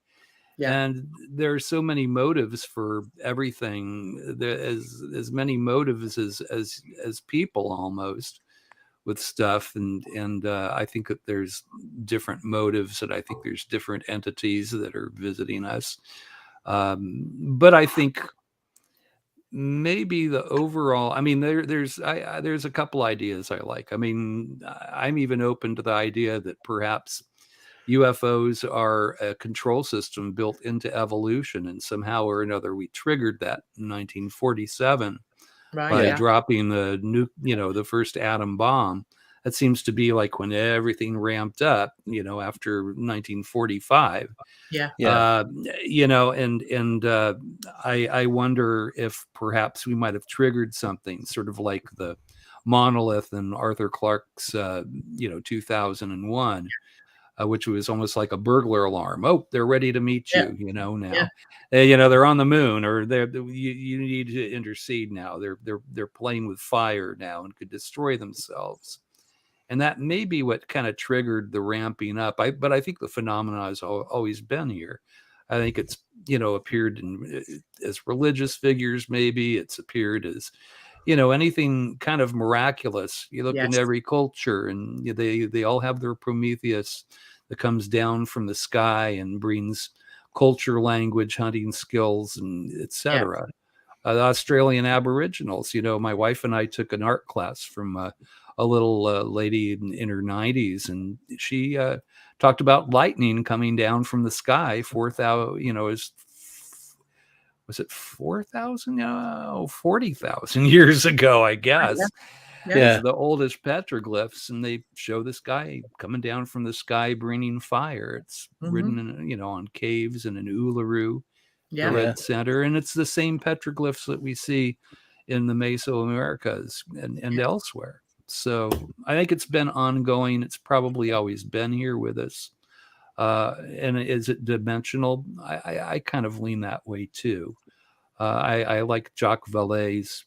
Yeah. And there are so many motives for everything. There's as many motives as people almost with stuff. And I think that there's different motives, and I think there's different entities that are visiting us. But I think maybe the overall, I mean, there's a couple ideas I like. I mean, I'm even open to the idea that perhaps UFOs are a control system built into evolution, and somehow or another we triggered that in 1947 by dropping the first atom bomb. That seems to be like when everything ramped up, after 1945. I wonder if perhaps we might have triggered something sort of like the monolith in Arthur Clarke's 2001. Which was almost like a burglar alarm. Oh, they're ready to meet you, now. They're on the moon, or you need to intercede now. They're playing with fire now and could destroy themselves. And that may be what kind of triggered the ramping up. But I think the phenomena has always been here. I think it's, appeared as religious figures, maybe. It's appeared as, anything kind of miraculous. You look in every culture, and they all have their Prometheus that comes down from the sky and brings culture, language, hunting skills, and etc. The Australian Aboriginals, my wife and I took an art class from a little lady in her 90s, and she talked about lightning coming down from the sky 4,000, was it 4,000? No, 40,000 years ago, I guess. It's the oldest petroglyphs, and they show this guy coming down from the sky bringing fire. It's written on caves and in Uluru, the Red Center, and it's the same petroglyphs that we see in the Mesoamericas and elsewhere. So I think it's been ongoing. It's probably always been here with us. And is it dimensional? I kind of lean that way too. I like Jacques Vallée's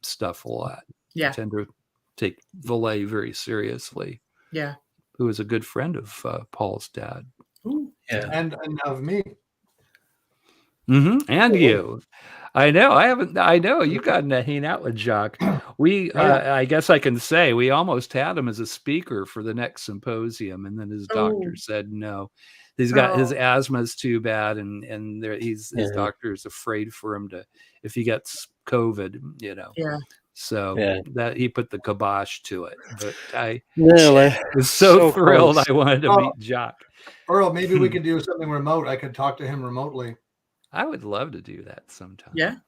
stuff a lot. I tend to take Vallée very seriously. Who is a good friend of Paul's dad. Ooh. And of me. And you. I know you've gotten to hang out with Jacques. I guess I can say we almost had him as a speaker for the next symposium, and then his doctor said no. He's got his asthma is too bad, and his doctor is afraid for him if he gets COVID, So that he put the kibosh to it. But I was so thrilled. Close. I wanted to meet Jacques. Earl, maybe we could do something remote. I could talk to him remotely. I would love to do that sometime.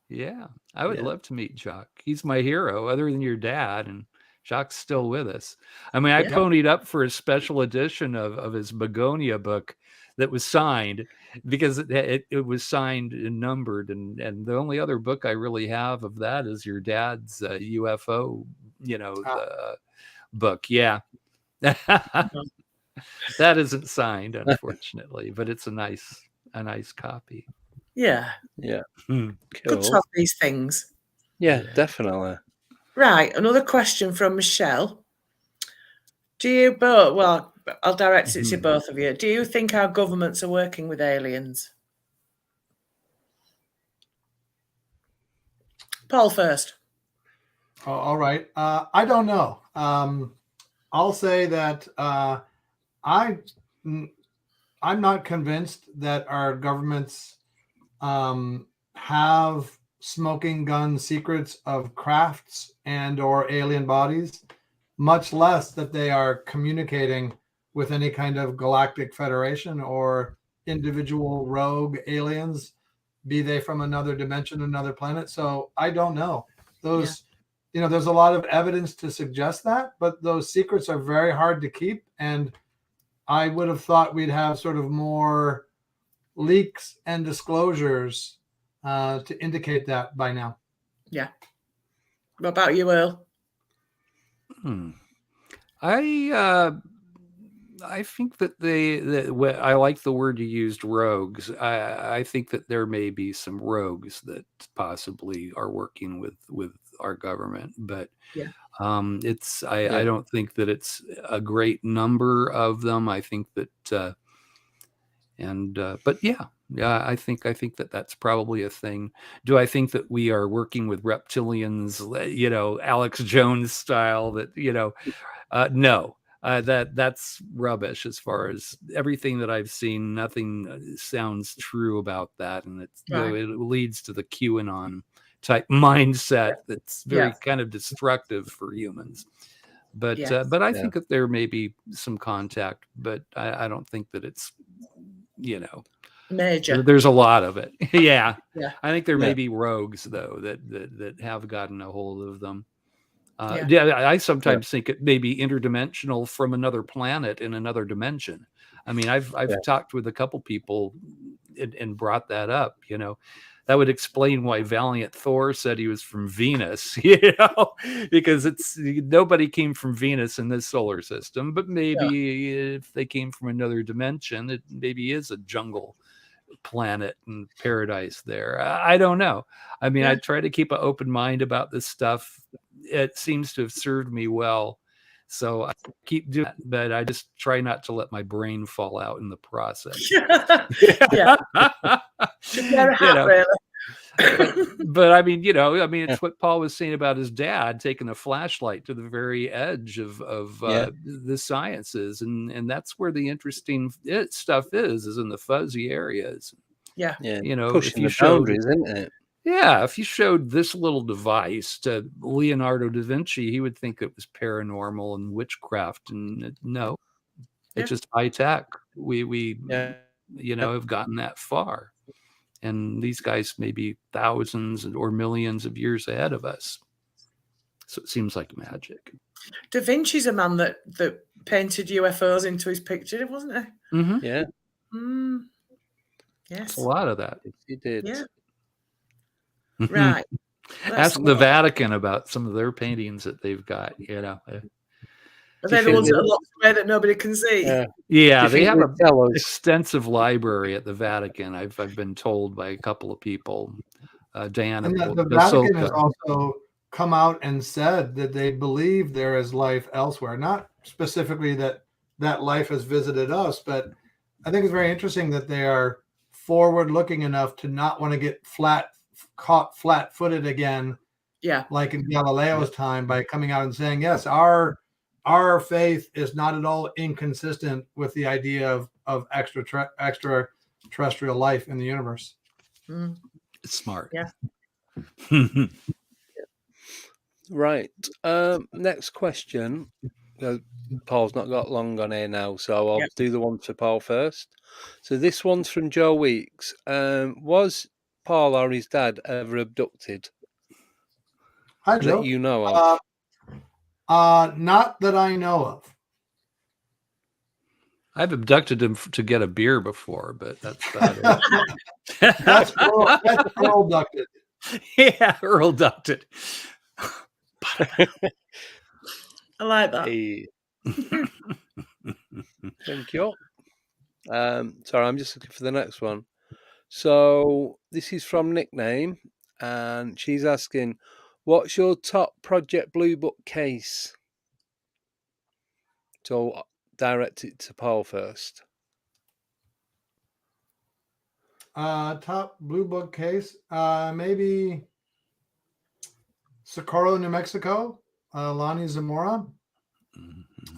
Yeah. I would love to meet Jacques. He's my hero, other than your dad, and Jacques still with us. I mean, I ponied up for a special edition of his Begonia book that was signed, because it was signed and numbered, and the only other book I really have of that is your dad's UFO, book. That isn't signed, unfortunately, but it's a nice copy. Cool. Good to have these things. Definitely. Right, another question from Michelle. Do you both, well, I'll direct it to both of you. Do you think our governments are working with aliens? Paul first. Oh, all right. I don't know. I'll say that I'm not convinced that our governments have smoking gun secrets of crafts and or alien bodies, much less that they are communicating with any kind of galactic federation or individual rogue aliens, be they from another dimension, another planet. So I don't know. Those, there's a lot of evidence to suggest that, but those secrets are very hard to keep. And I would have thought we'd have sort of more leaks and disclosures to indicate that by now. Yeah. What about you, Earl? I think that I like the word you used, rogues. I think that there may be some rogues that possibly are working with our government, but I don't think that it's a great number of them. I think that, but I think that that's probably a thing. Do I think that we are working with reptilians, Alex Jones style, that, no. That's rubbish. As far as everything that I've seen, nothing sounds true about that, and it leads to the QAnon type mindset that's very kind of destructive for humans. But I think that there may be some contact, but I don't think that it's major. There's a lot of it. I think there may be rogues though that have gotten a hold of them. I sometimes think it may be interdimensional from another planet in another dimension. I mean, I've talked with a couple people and brought that up. That would explain why Valiant Thor said he was from Venus. Because nobody came from Venus in this solar system. But maybe if they came from another dimension, it maybe is a jungle planet and paradise there. I don't know. I mean, I try to keep an open mind about this stuff. It seems to have served me well, so I keep doing that, but I just try not to let my brain fall out in the process. But I mean, it's what Paul was saying about his dad taking a flashlight to the very edge of the sciences, and that's where the interesting stuff is in the fuzzy areas. Pushing the boundaries, isn't it? Yeah, if you showed this little device to Leonardo da Vinci, he would think it was paranormal and witchcraft, and no, it's just high tech. We have gotten that far, and these guys may be thousands or millions of years ahead of us. So it seems like magic. Da Vinci's a man that painted UFOs into his picture, wasn't he? Mm-hmm. Yeah. Yes. A lot of that. He did. Yeah. Right. Ask the Vatican about some of their paintings that they've got. Are they the ones that are locked away that nobody can see? Yeah, they have an extensive library at the Vatican. I've been told by a couple of people. Diana, the Vatican has also come out and said that they believe there is life elsewhere. Not specifically that life has visited us, but I think it's very interesting that they are forward-looking enough to not want to get caught flat-footed again, like in Galileo's time, by coming out and saying, yes, our faith is not at all inconsistent with the idea of extraterrestrial life in the universe. It's smart. Yeah. Right. Next question. Paul's not got long on here now, so I'll do the one for Paul first. So this one's from Joe Weeks. Was Paul or his dad ever abducted? Hi, Joe. That you know of? Not that I know of. I've abducted him to get a beer before, but that's about it. That's Earl abducted. Yeah, Earl abducted. I like that. Hey. Thank you. Sorry, I'm just looking for the next one. So this is from Nickname, and she's asking, what's your top Project Blue Book case? So direct it to Paul first. Top blue book case, maybe Socorro, New Mexico, Lonnie Zamora.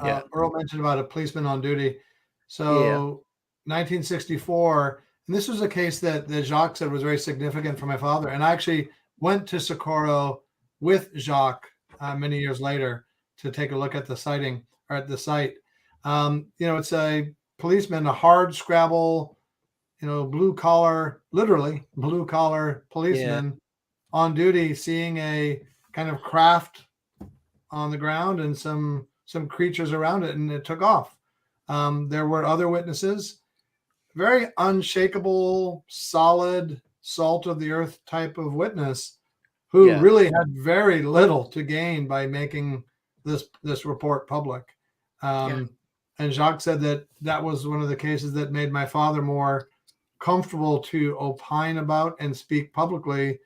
Yeah. Earl mentioned about a policeman on duty. So 1964, and this was a case that Jacques said was very significant for my father. And I actually went to Socorro with Jacques many years later to take a look at the sighting or at the site. It's a policeman, a hard scrabble, blue collar, literally blue collar policeman on duty, seeing a kind of craft on the ground and some creatures around it, and it took off. There were other witnesses, very unshakable, solid, salt of the earth type of witness who really had very little to gain by making this report public. And Jacques said that was one of the cases that made my father more comfortable to opine about and speak publicly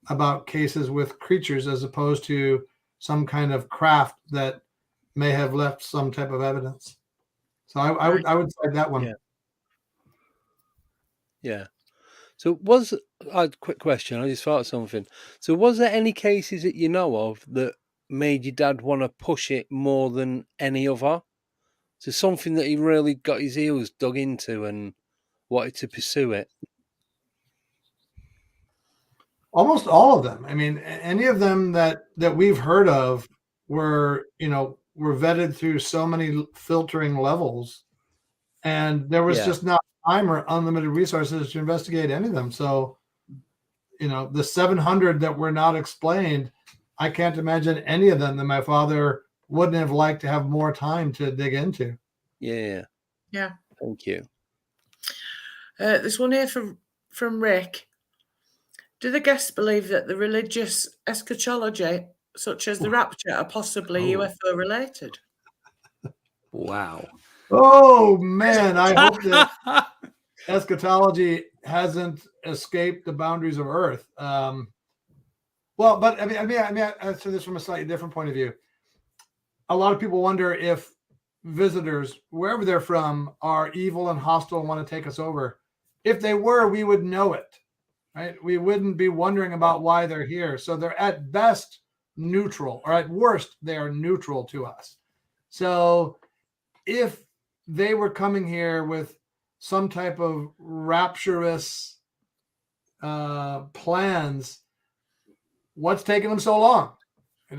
about cases with creatures as opposed to some kind of craft that may have left some type of evidence. So I would say that one. Yeah. So quick question, I just thought of something. So was there any cases that you know of that made your dad want to push it more than any other? So something that he really got his heels dug into and wanted to pursue it? Almost all of them. I mean, any of them that we've heard of were vetted through so many filtering levels, and there was just not time or unlimited resources to investigate any of them. So, the 700 that were not explained, I can't imagine any of them that my father wouldn't have liked to have more time to dig into. Yeah. Thank you. This one here from Rick. Do the guests believe that the religious eschatology, such as the rapture, are possibly UFO related? Wow. Oh man, I hope that eschatology hasn't escaped the boundaries of Earth. But I mean, I answer this from a slightly different point of view. A lot of people wonder if visitors, wherever they're from, are evil and hostile and want to take us over. If they were, we would know it, right? We wouldn't be wondering about why they're here. So they're at best neutral, or at worst, they are neutral to us. So if they were coming here with some type of rapturous plans, what's taking them so long? They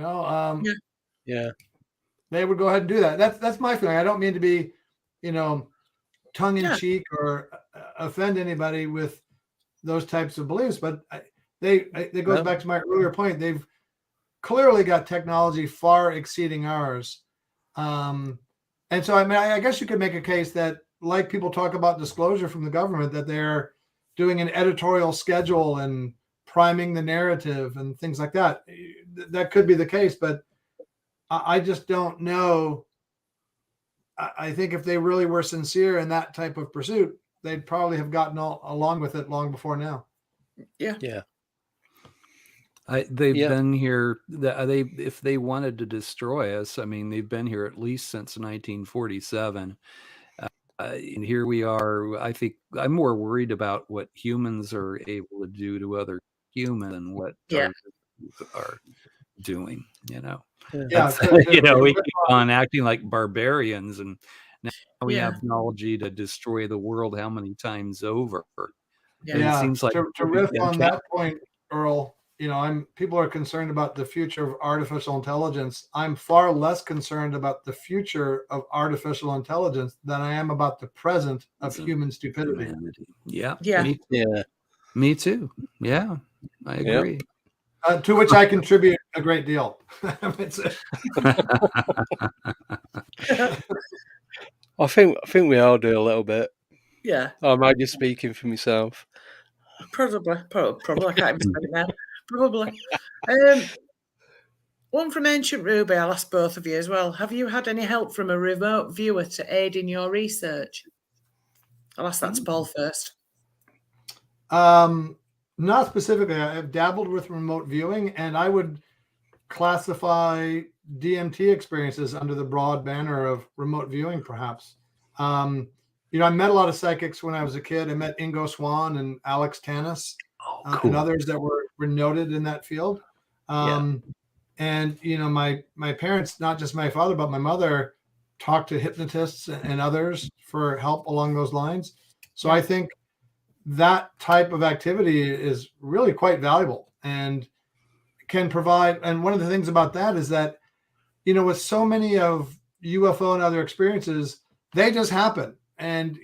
would go ahead and do that. That's my feeling. I don't mean to be, tongue in cheek or offend anybody with those types of beliefs, but it goes back to my earlier point. They've clearly got technology far exceeding ours. And so, I mean, I guess you could make a case that, like people talk about disclosure from the government, that they're doing an editorial schedule and priming the narrative and things like that. That could be the case, but I just don't know. I think if they really were sincere in that type of pursuit, they'd probably have gotten along with it long before now. Yeah. They've been here. If they wanted to destroy us, I mean, they've been here at least since 1947. And here we are. I think I'm more worried about what humans are able to do to other humans than what are doing. We keep on acting like barbarians, and now we have technology to destroy the world how many times over. It seems like to riff on that point, Earl. People are concerned about the future of artificial intelligence. I'm far less concerned about the future of artificial intelligence than I am about the present of human stupidity. Me too. Yeah, I agree. To which I contribute a great deal. I think we all do a little bit. Yeah. Or am I just speaking for myself? Probably. I can't even say it now. Probably. One from Ancient Ruby, I'll ask both of you as well. Have you had any help from a remote viewer to aid in your research? I'll ask that to Paul first. Not specifically. I've dabbled with remote viewing, and I would classify DMT experiences under the broad banner of remote viewing, perhaps. I met a lot of psychics when I was a kid. I met Ingo Swann and Alex Tanis, cool. and others that were noted in that field. And my parents, not just my father, but my mother, talked to hypnotists and others for help along those lines. So I think that type of activity is really quite valuable and can provide. And one of the things about that is that, with so many of UFO and other experiences, they just happen. And,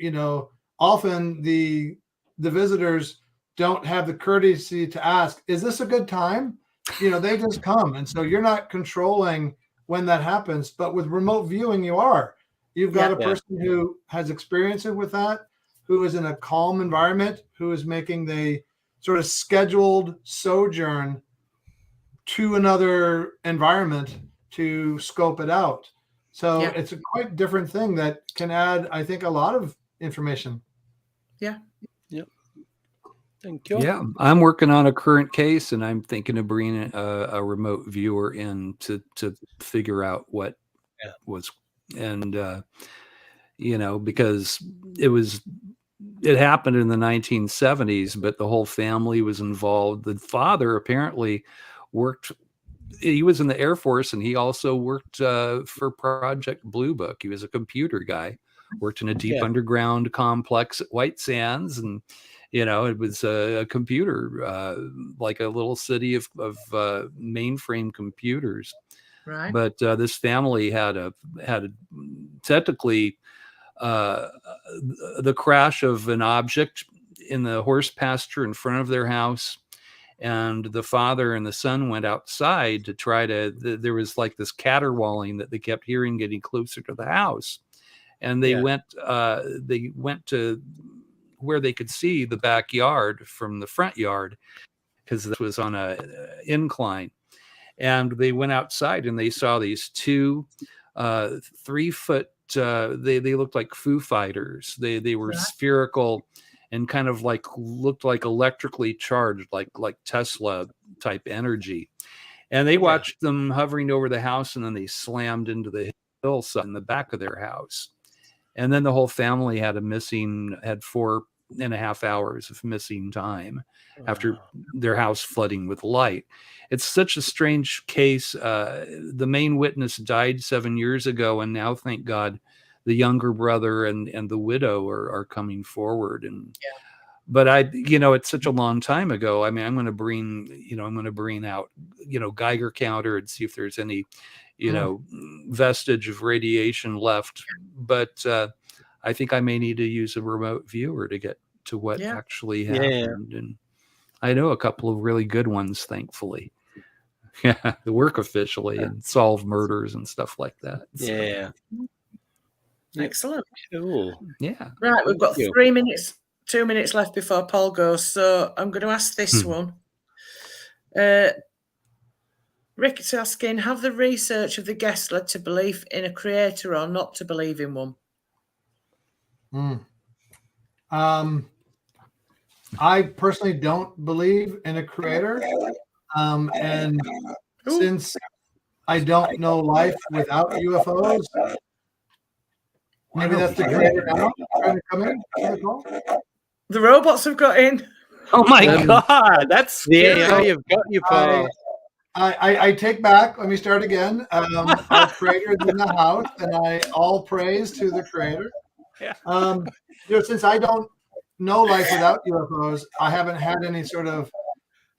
often the visitors don't have the courtesy to ask, is this a good time? They just come. And so you're not controlling when that happens, but with remote viewing, you are. You've got a person who has experience with that, who is in a calm environment, who is making the sort of scheduled sojourn to another environment to scope it out. So it's a quite different thing that can add, I think, a lot of information. Yeah. Yep. Thank you. Yeah, I'm working on a current case, and I'm thinking of bringing a remote viewer in to figure out what was, and because it happened in the 1970s, but the whole family was involved. The father apparently worked. He was in the Air Force, and he also worked for Project Blue Book. He was a computer guy, worked in a deep underground complex at White Sands, and it was a computer, like a little city of mainframe computers. Right. But this family had technically the crash of an object in the horse pasture in front of their house. And the father and the son went outside to try to, there was like this caterwauling that they kept hearing getting closer to the house. And they went to where they could see the backyard from the front yard, because this was on a incline. And they went outside and they saw these two 3-foot, they looked like Foo Fighters. They were spherical and kind of looked like electrically charged, like Tesla type energy. And they watched them hovering over the house, and then they slammed into the hillside in the back of their house. And then the whole family had 4.5 hours of missing time after their house flooding with light. It's such a strange case. The main witness died 7 years ago, and now, thank God, the younger brother and the widow are coming forward. And but it's such a long time ago. I mean, I'm going to bring out Geiger counter and see if there's any vestige of radiation left. But I think I may need to use a remote viewer to get to what actually happened. And I know a couple of really good ones, thankfully. Yeah, they work officially and solve murders and stuff like that. So. Yeah. Excellent. Cool. Yeah. Right, we've got 3 minutes, 2 minutes left before Paul goes. So I'm going to ask this one. Rick is asking, have the research of the guest led to belief in a creator or not to believe in one? I personally don't believe in a creator. And since I don't know life without UFOs, maybe that's the creator now trying to come in. The robots have got in. Oh my God, that's scary. Yeah, you've got your Paul. I take back. Let me start again. Our creator is in the house, and all praise to the creator. Since I don't know life without UFOs, I haven't had any sort of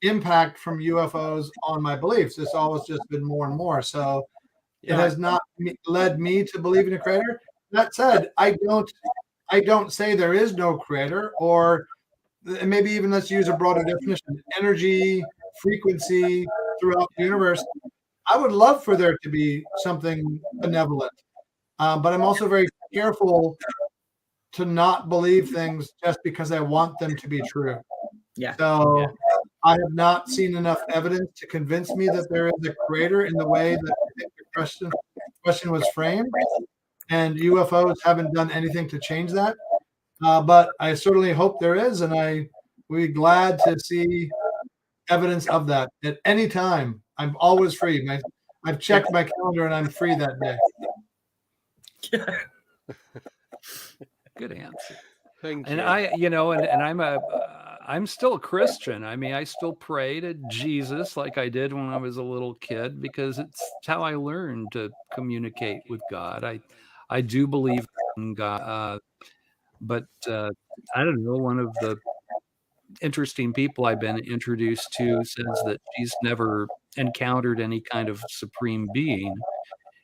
impact from UFOs on my beliefs. It's always just been more and more. So it has not led me to believe in a creator. That said, I don't say there is no creator, or maybe even let's use a broader definition: energy, frequency throughout the universe. I would love for there to be something benevolent, but I'm also very careful to not believe things just because I want them to be true. So I have not seen enough evidence to convince me that there is a creator in the way that I think the question was framed, and UFOs haven't done anything to change that. But I certainly hope there is, and we'd be glad to see evidence of that at any time. I'm always free. I've checked my calendar and I'm free that day. Good answer. Thank and you. I'm still a Christian. I mean, I still pray to Jesus like I did when I was a little kid, because it's how I learned to communicate with God. I do believe in God, but I don't know. One of the interesting people I've been introduced to says that she's never encountered any kind of supreme being.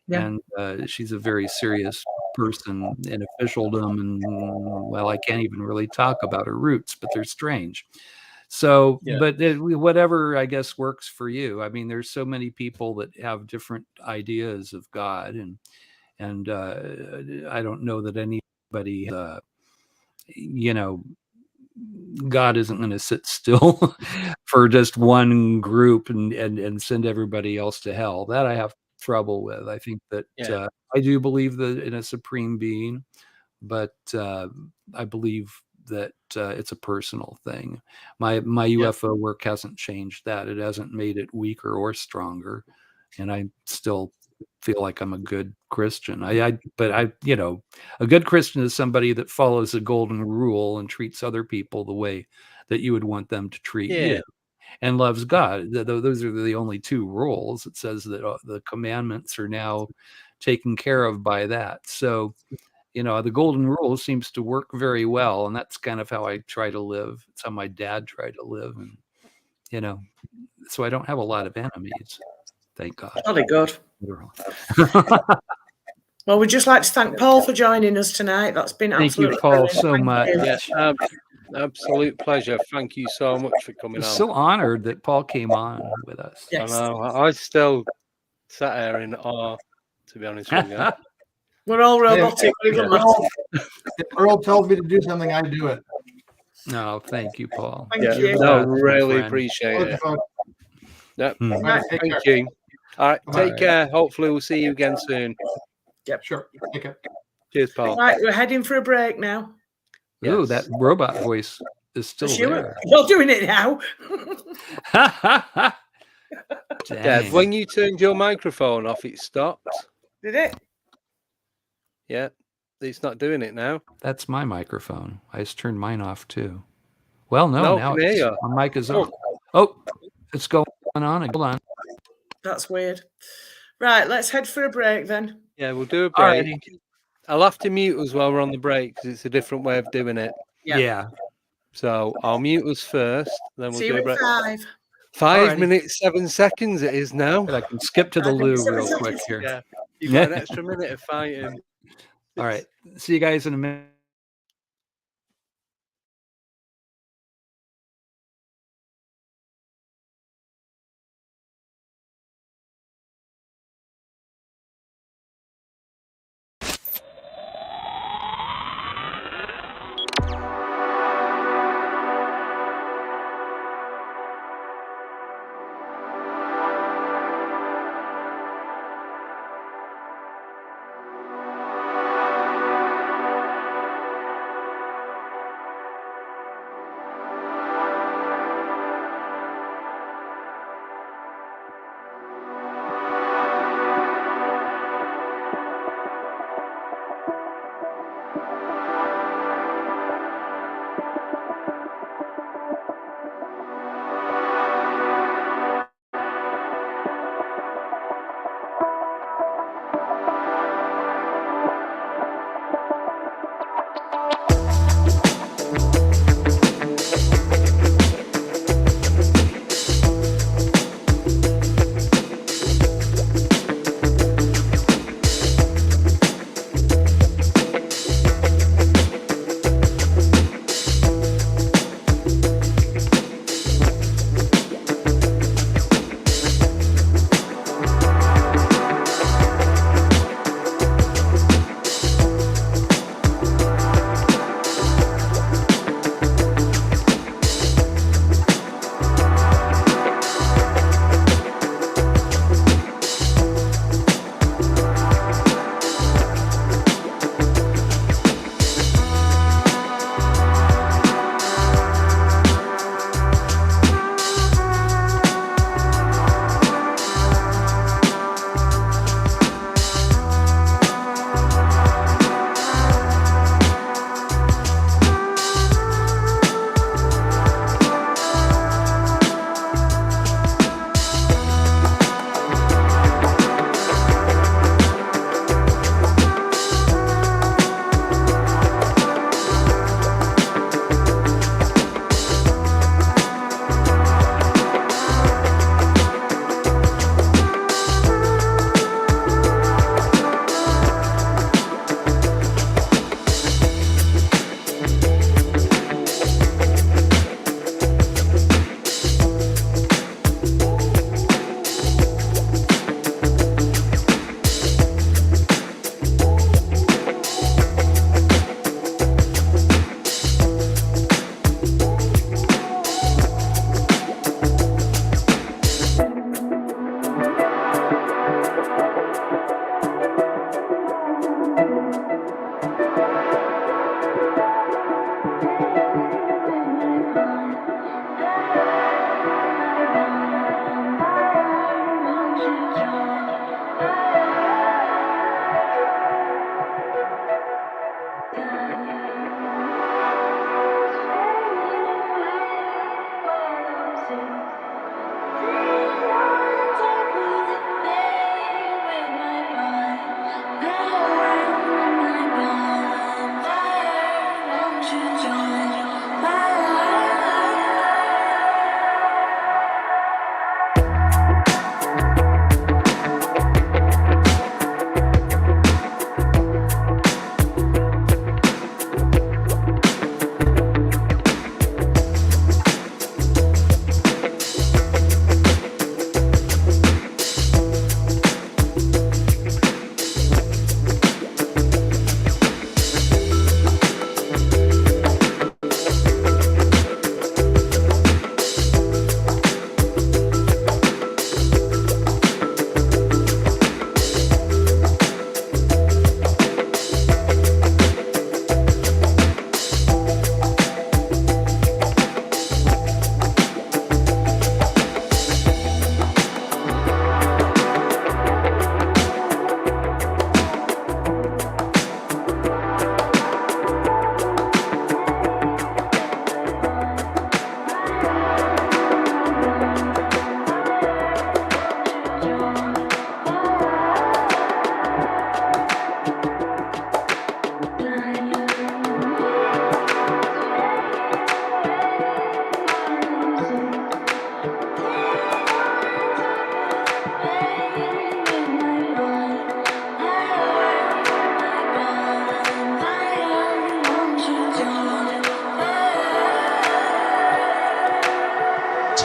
Yeah. And she's a very serious person in officialdom, and well, I can't even really talk about her roots, but they're strange. So, but whatever I guess works for you. I mean, there's so many people that have different ideas of God, and I don't know that anybody, God isn't going to sit still for just one group and send everybody else to hell. That I have trouble with. I think that I do believe that in a supreme being, but I believe that it's a personal thing. My UFO work hasn't changed that. It hasn't made it weaker or stronger, and I still feel like I'm a good Christian. But a good Christian is somebody that follows the golden rule and treats other people the way that you would want them to treat you, and loves God. Those are the only two rules. It says that the commandments are now taken care of by that. So, the golden rule seems to work very well, and that's kind of how I try to live. It's how my dad tried to live, and so I don't have a lot of enemies. Thank God. Jolly good. Well, we'd just like to thank Paul for joining us tonight. That's been absolutely Paul, brilliant. so much. Yeah, absolute pleasure. Thank you so much for coming on. So honored that Paul came on with us. Yes. I know. I still sat here in awe, to be honest with you. We're all robotic. Earl tells me to do something, I do it. No, thank you, Paul. Thank you. No, really appreciate it. Yep. Thank you. All right, take care. Hopefully we'll see you again soon. Yep. Sure. Take care. Cheers, Paul. Right, we're heading for a break now. Ooh, that robot voice is still there. You're doing it now. Dad, when you turned your microphone off, it stopped. Did it? Yeah, it's not doing it now. That's my microphone. I just turned mine off too. Well, no, now my mic is on. Oh, it's going on. Hold on. That's weird. Right, let's head for a break then. Yeah, we'll do a break. I'll have to mute us while we're on the break because it's a different way of doing it. Yeah. So I'll mute us first, then we'll do a break. 5. 5 minutes, 7 seconds it is now. I can skip to the loo real quick here. Yeah, you've got an extra minute of fighting. All right. See you guys in a minute.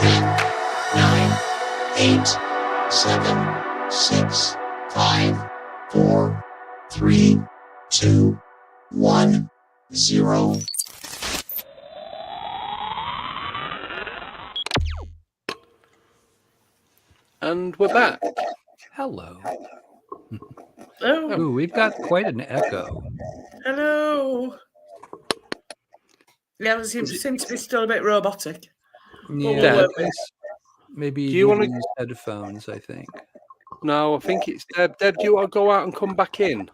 10, 9, 8, 7, 6, 5, 4, 3, 2, 1, 0. And we're back. Hello. Oh, Ooh, we've got quite an echo. hello. Yeah, it seems to be still a bit robotic. Yeah, Well, maybe do you you want want to use headphones, I think. No, I think it's Deb. Deb, do you want to go out and come back in?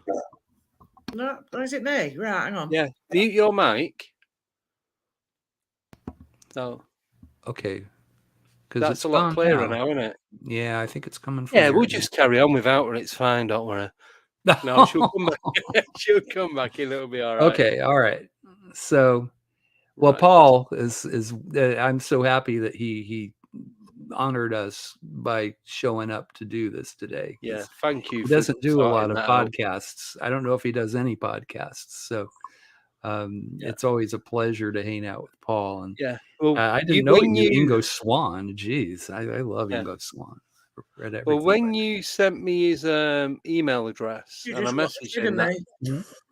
No, is it me? Right, hang on. Yeah, mute your mic. No. Okay. That's a lot clearer now, isn't it? Yeah, I think it's coming from Yeah, we'll just carry on without her. It's fine, don't worry. No, she'll come back. She'll come back. It'll be all right. Okay, all right. So, well, right. Paul is. I'm so happy that he honored us by showing up to do this today. Yeah, thank you. He doesn't do a lot of podcasts. I don't know if he does any podcasts. So, it's always a pleasure to hang out with Paul. And yeah, well, I didn't know he knew Ingo Swann. Jeez, I love Ingo Swann. Read everything. Well, when you sent me his email address, and I messaged him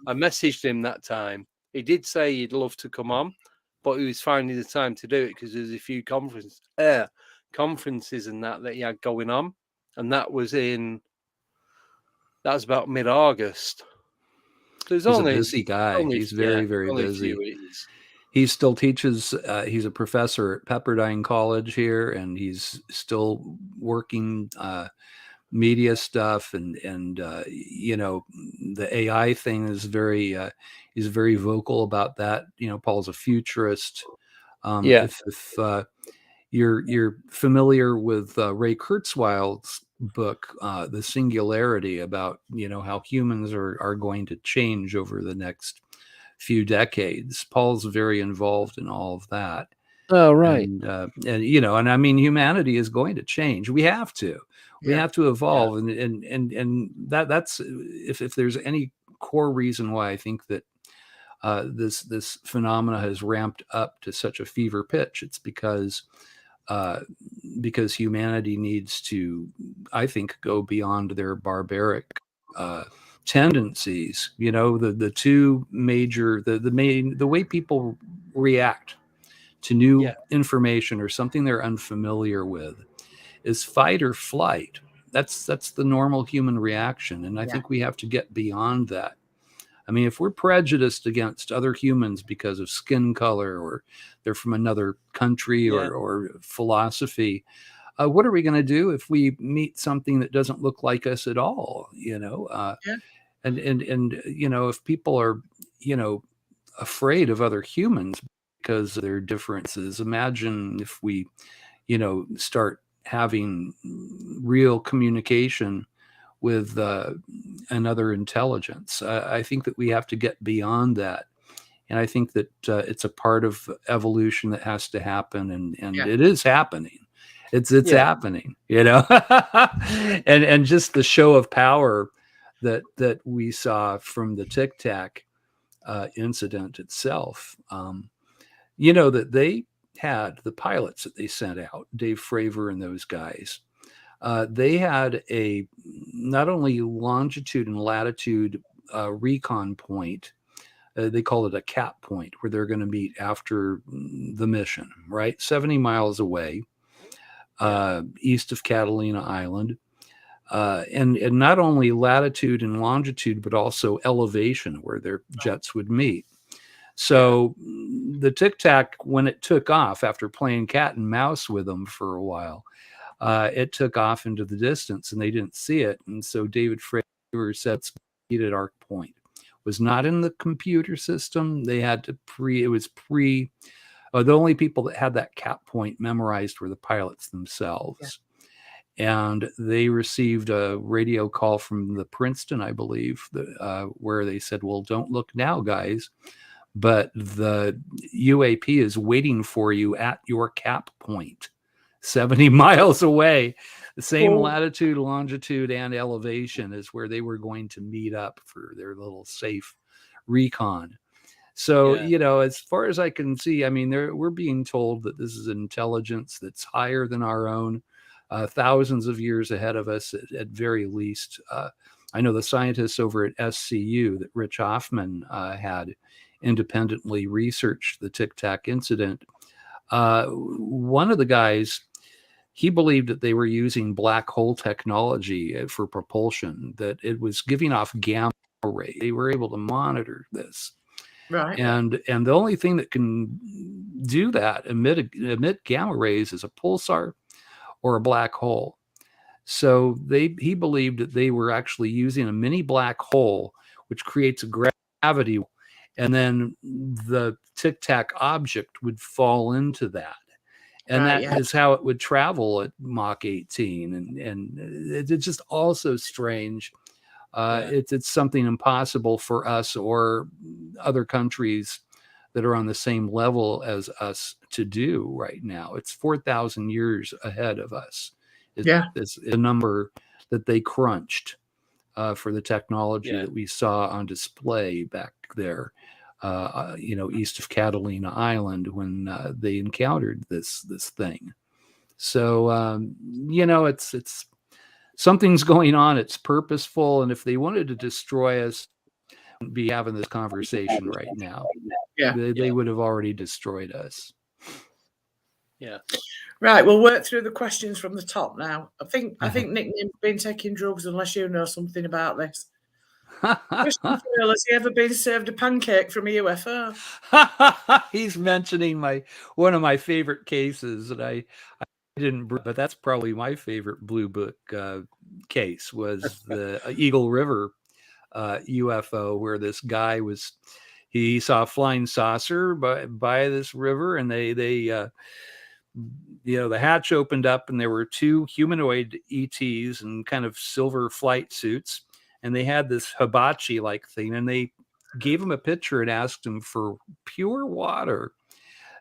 I messaged him that time. He did say he'd love to come on, but he was finding the time to do it because there's a few conferences and that he had going on, and that was about mid-August. So he's a busy guy. He's very busy. He still teaches. He's a professor at Pepperdine College here, and he's still working media stuff. And you know, the AI thing is very. He's very vocal about that. You know, Paul's a futurist. If you're familiar with Ray Kurzweil's book, The Singularity, about how humans are going to change over the next few decades. Paul's very involved in all of that. Oh, right. And I mean, humanity is going to change. We have to. We have to evolve, and that's if there's any core reason why I think that this phenomena has ramped up to such a fever pitch. It's because humanity needs to, I think, go beyond their barbaric tendencies. The two major, the way people react to new information or something they're unfamiliar with is fight or flight. That's the normal human reaction, and I think we have to get beyond that. I mean, if we're prejudiced against other humans because of skin color, or they're from another country, or philosophy, what are we going to do if we meet something that doesn't look like us at all? And if people are, afraid of other humans because of their differences, imagine if we, start having real communication with another intelligence. I think that we have to get beyond that. And I think that it's a part of evolution that has to happen. And it is happening. It's happening, and just the show of power that we saw from the Tic Tac incident itself, that they had the pilots that they sent out, Dave Fravor and those guys. They had a not only longitude and latitude recon point, they call it a cap point, where they're going to meet after the mission, right? 70 miles away, east of Catalina Island. And not only latitude and longitude, but also elevation where their jets would meet. So the Tic Tac, when it took off after playing cat and mouse with them for a while, it took off into the distance and they didn't see it. And so David Fravor said speed at arc point was not in the computer system. They had to the only people that had that cap point memorized were the pilots themselves. And they received a radio call from the Princeton, I believe, where they said, well, don't look now, guys, but the UAP is waiting for you at your cap point, 70 miles away. The same latitude, longitude, and elevation is where they were going to meet up for their little safe recon. So, you know, as far as I can see, I mean, we're being told that this is intelligence that's higher than our own, thousands of years ahead of us at very least. I know the scientists over at SCU that Rich Hoffman had independently researched the Tic Tac incident. One of the guys, he believed that they were using black hole technology for propulsion, that it was giving off gamma rays. They were able to monitor this. Right. And the only thing that can do that, emit gamma rays, is a pulsar or a black hole. So he believed that they were actually using a mini black hole, which creates a gravity, and then the Tic Tac object would fall into that. And that is how it would travel at Mach 18. And it's just also strange. It's something impossible for us or other countries that are on the same level as us to do right now. It's 4,000 years ahead of us. It's a number that they crunched for the technology that we saw on display back there, east of Catalina Island when they encountered this thing. So, it's something's going on. It's purposeful. And if they wanted to destroy us, we'd be having this conversation right now. They would have already destroyed us. Yeah. Right, we'll work through the questions from the top now. I think Nickname's been taking drugs, unless you know something about this. Question for Earl, has he ever been served a pancake from a UFO? He's mentioning one of my favorite cases, and I didn't, but that's probably my favorite Blue Book case, was the Eagle River UFO, where this guy he saw a flying saucer by this river, and they the hatch opened up, and there were two humanoid ETs in kind of silver flight suits, and they had this hibachi like thing, and they gave him a pitcher and asked him for pure water.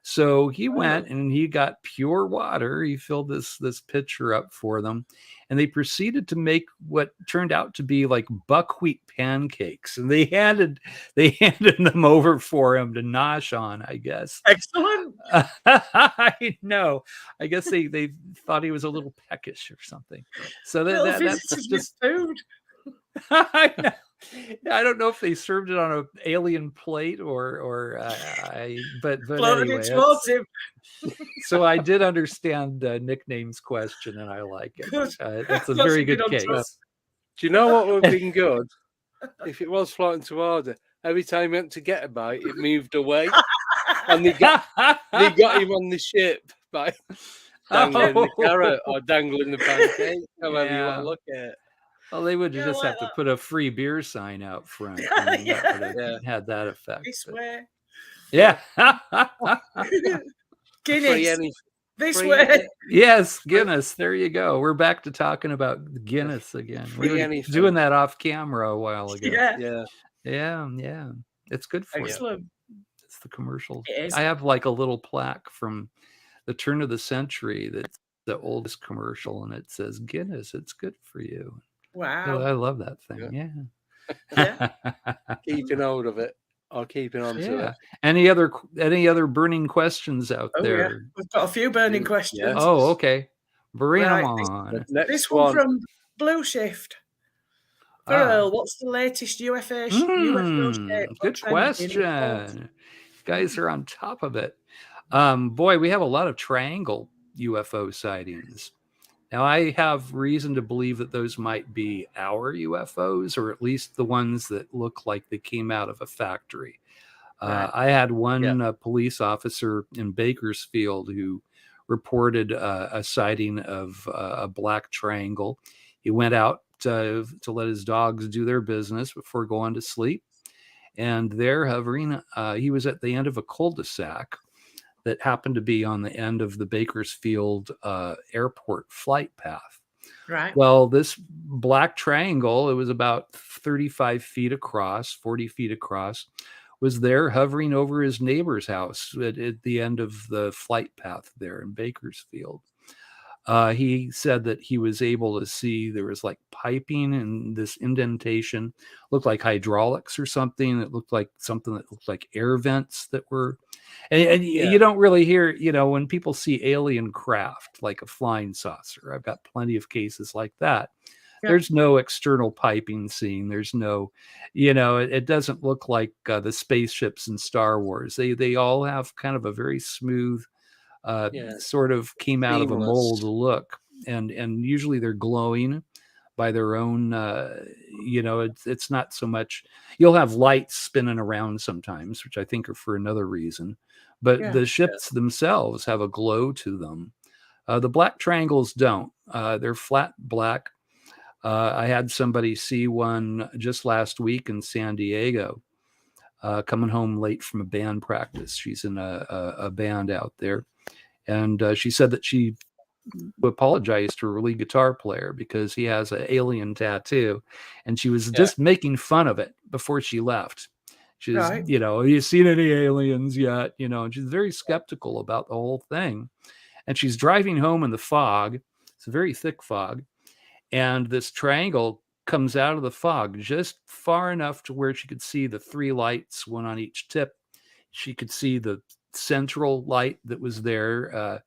So he went and he got pure water. He filled this pitcher up for them, and they proceeded to make what turned out to be like buckwheat pancakes. And they handed them over for him to nosh on, I guess. Excellent. I know. I guess they thought he was a little peckish or something. So that's just food. I know. I don't know if they served it on an alien plate but anyway, it towards him. So I did understand Nickname's question, and I like it. That's a very good case. Do you know what would have been good? If it was floating toward it, every time he went to get a bite, it moved away, and they got him on the ship by dangling the carrot or dangling the pancake, however you want to look at it. Well, they would just have to put a free beer sign out front. And that would have had that effect. This way. Yeah. Guinness. This way. Yes, Guinness. There you go. We're back to talking about Guinness again. We were doing that off camera a while ago. Yeah. It's good for you. It's the commercial. I have like a little plaque from the turn of the century that's the oldest commercial, and it says Guinness, it's good for you. Wow. I love that thing. Yeah. Keeping hold of it or keeping on to it. Any other burning questions out there? Yeah. We've got a few burning questions. Yes. Oh, okay. Bring them on. This one from Blue Shift. For Earl, what's the latest UFO shape? Good question. You guys are on top of it. Boy, we have a lot of triangle UFO sightings. Now, I have reason to believe that those might be our UFOs, or at least the ones that look like they came out of a factory. I had one police officer in Bakersfield who reported a sighting of a black triangle. He went out to let his dogs do their business before going to sleep. And there hovering, he was at the end of a cul-de-sac that happened to be on the end of the Bakersfield airport flight path. Right. Well, this black triangle, it was about 35 feet across, 40 feet across, was there hovering over his neighbor's house at the end of the flight path there in Bakersfield. He said that he was able to see there was like piping and this indentation looked like hydraulics or something. It looked like something that looked like air vents that were, and you don't really hear, when people see alien craft like a flying saucer. I've got plenty of cases like that. Yeah. There's no external piping seen. There's no, it doesn't look like the spaceships in Star Wars. They all have kind of a very smooth, sort of came out of a mold look, and usually they're glowing by their own. It's not so much. You'll have lights spinning around sometimes, which I think are for another reason, but the ships themselves have a glow to them. The black triangles don't. They're flat black. I had somebody see one just last week in San Diego, coming home late from a band practice. She's in a band out there. And she said that she apologized to her lead guitar player because he has an alien tattoo, and she was just making fun of it before she left. She's, have you seen any aliens yet? And she's very skeptical about the whole thing. And she's driving home in the fog. It's a very thick fog. And this triangle comes out of the fog just far enough to where she could see the three lights, one on each tip. She could see the central light that was there,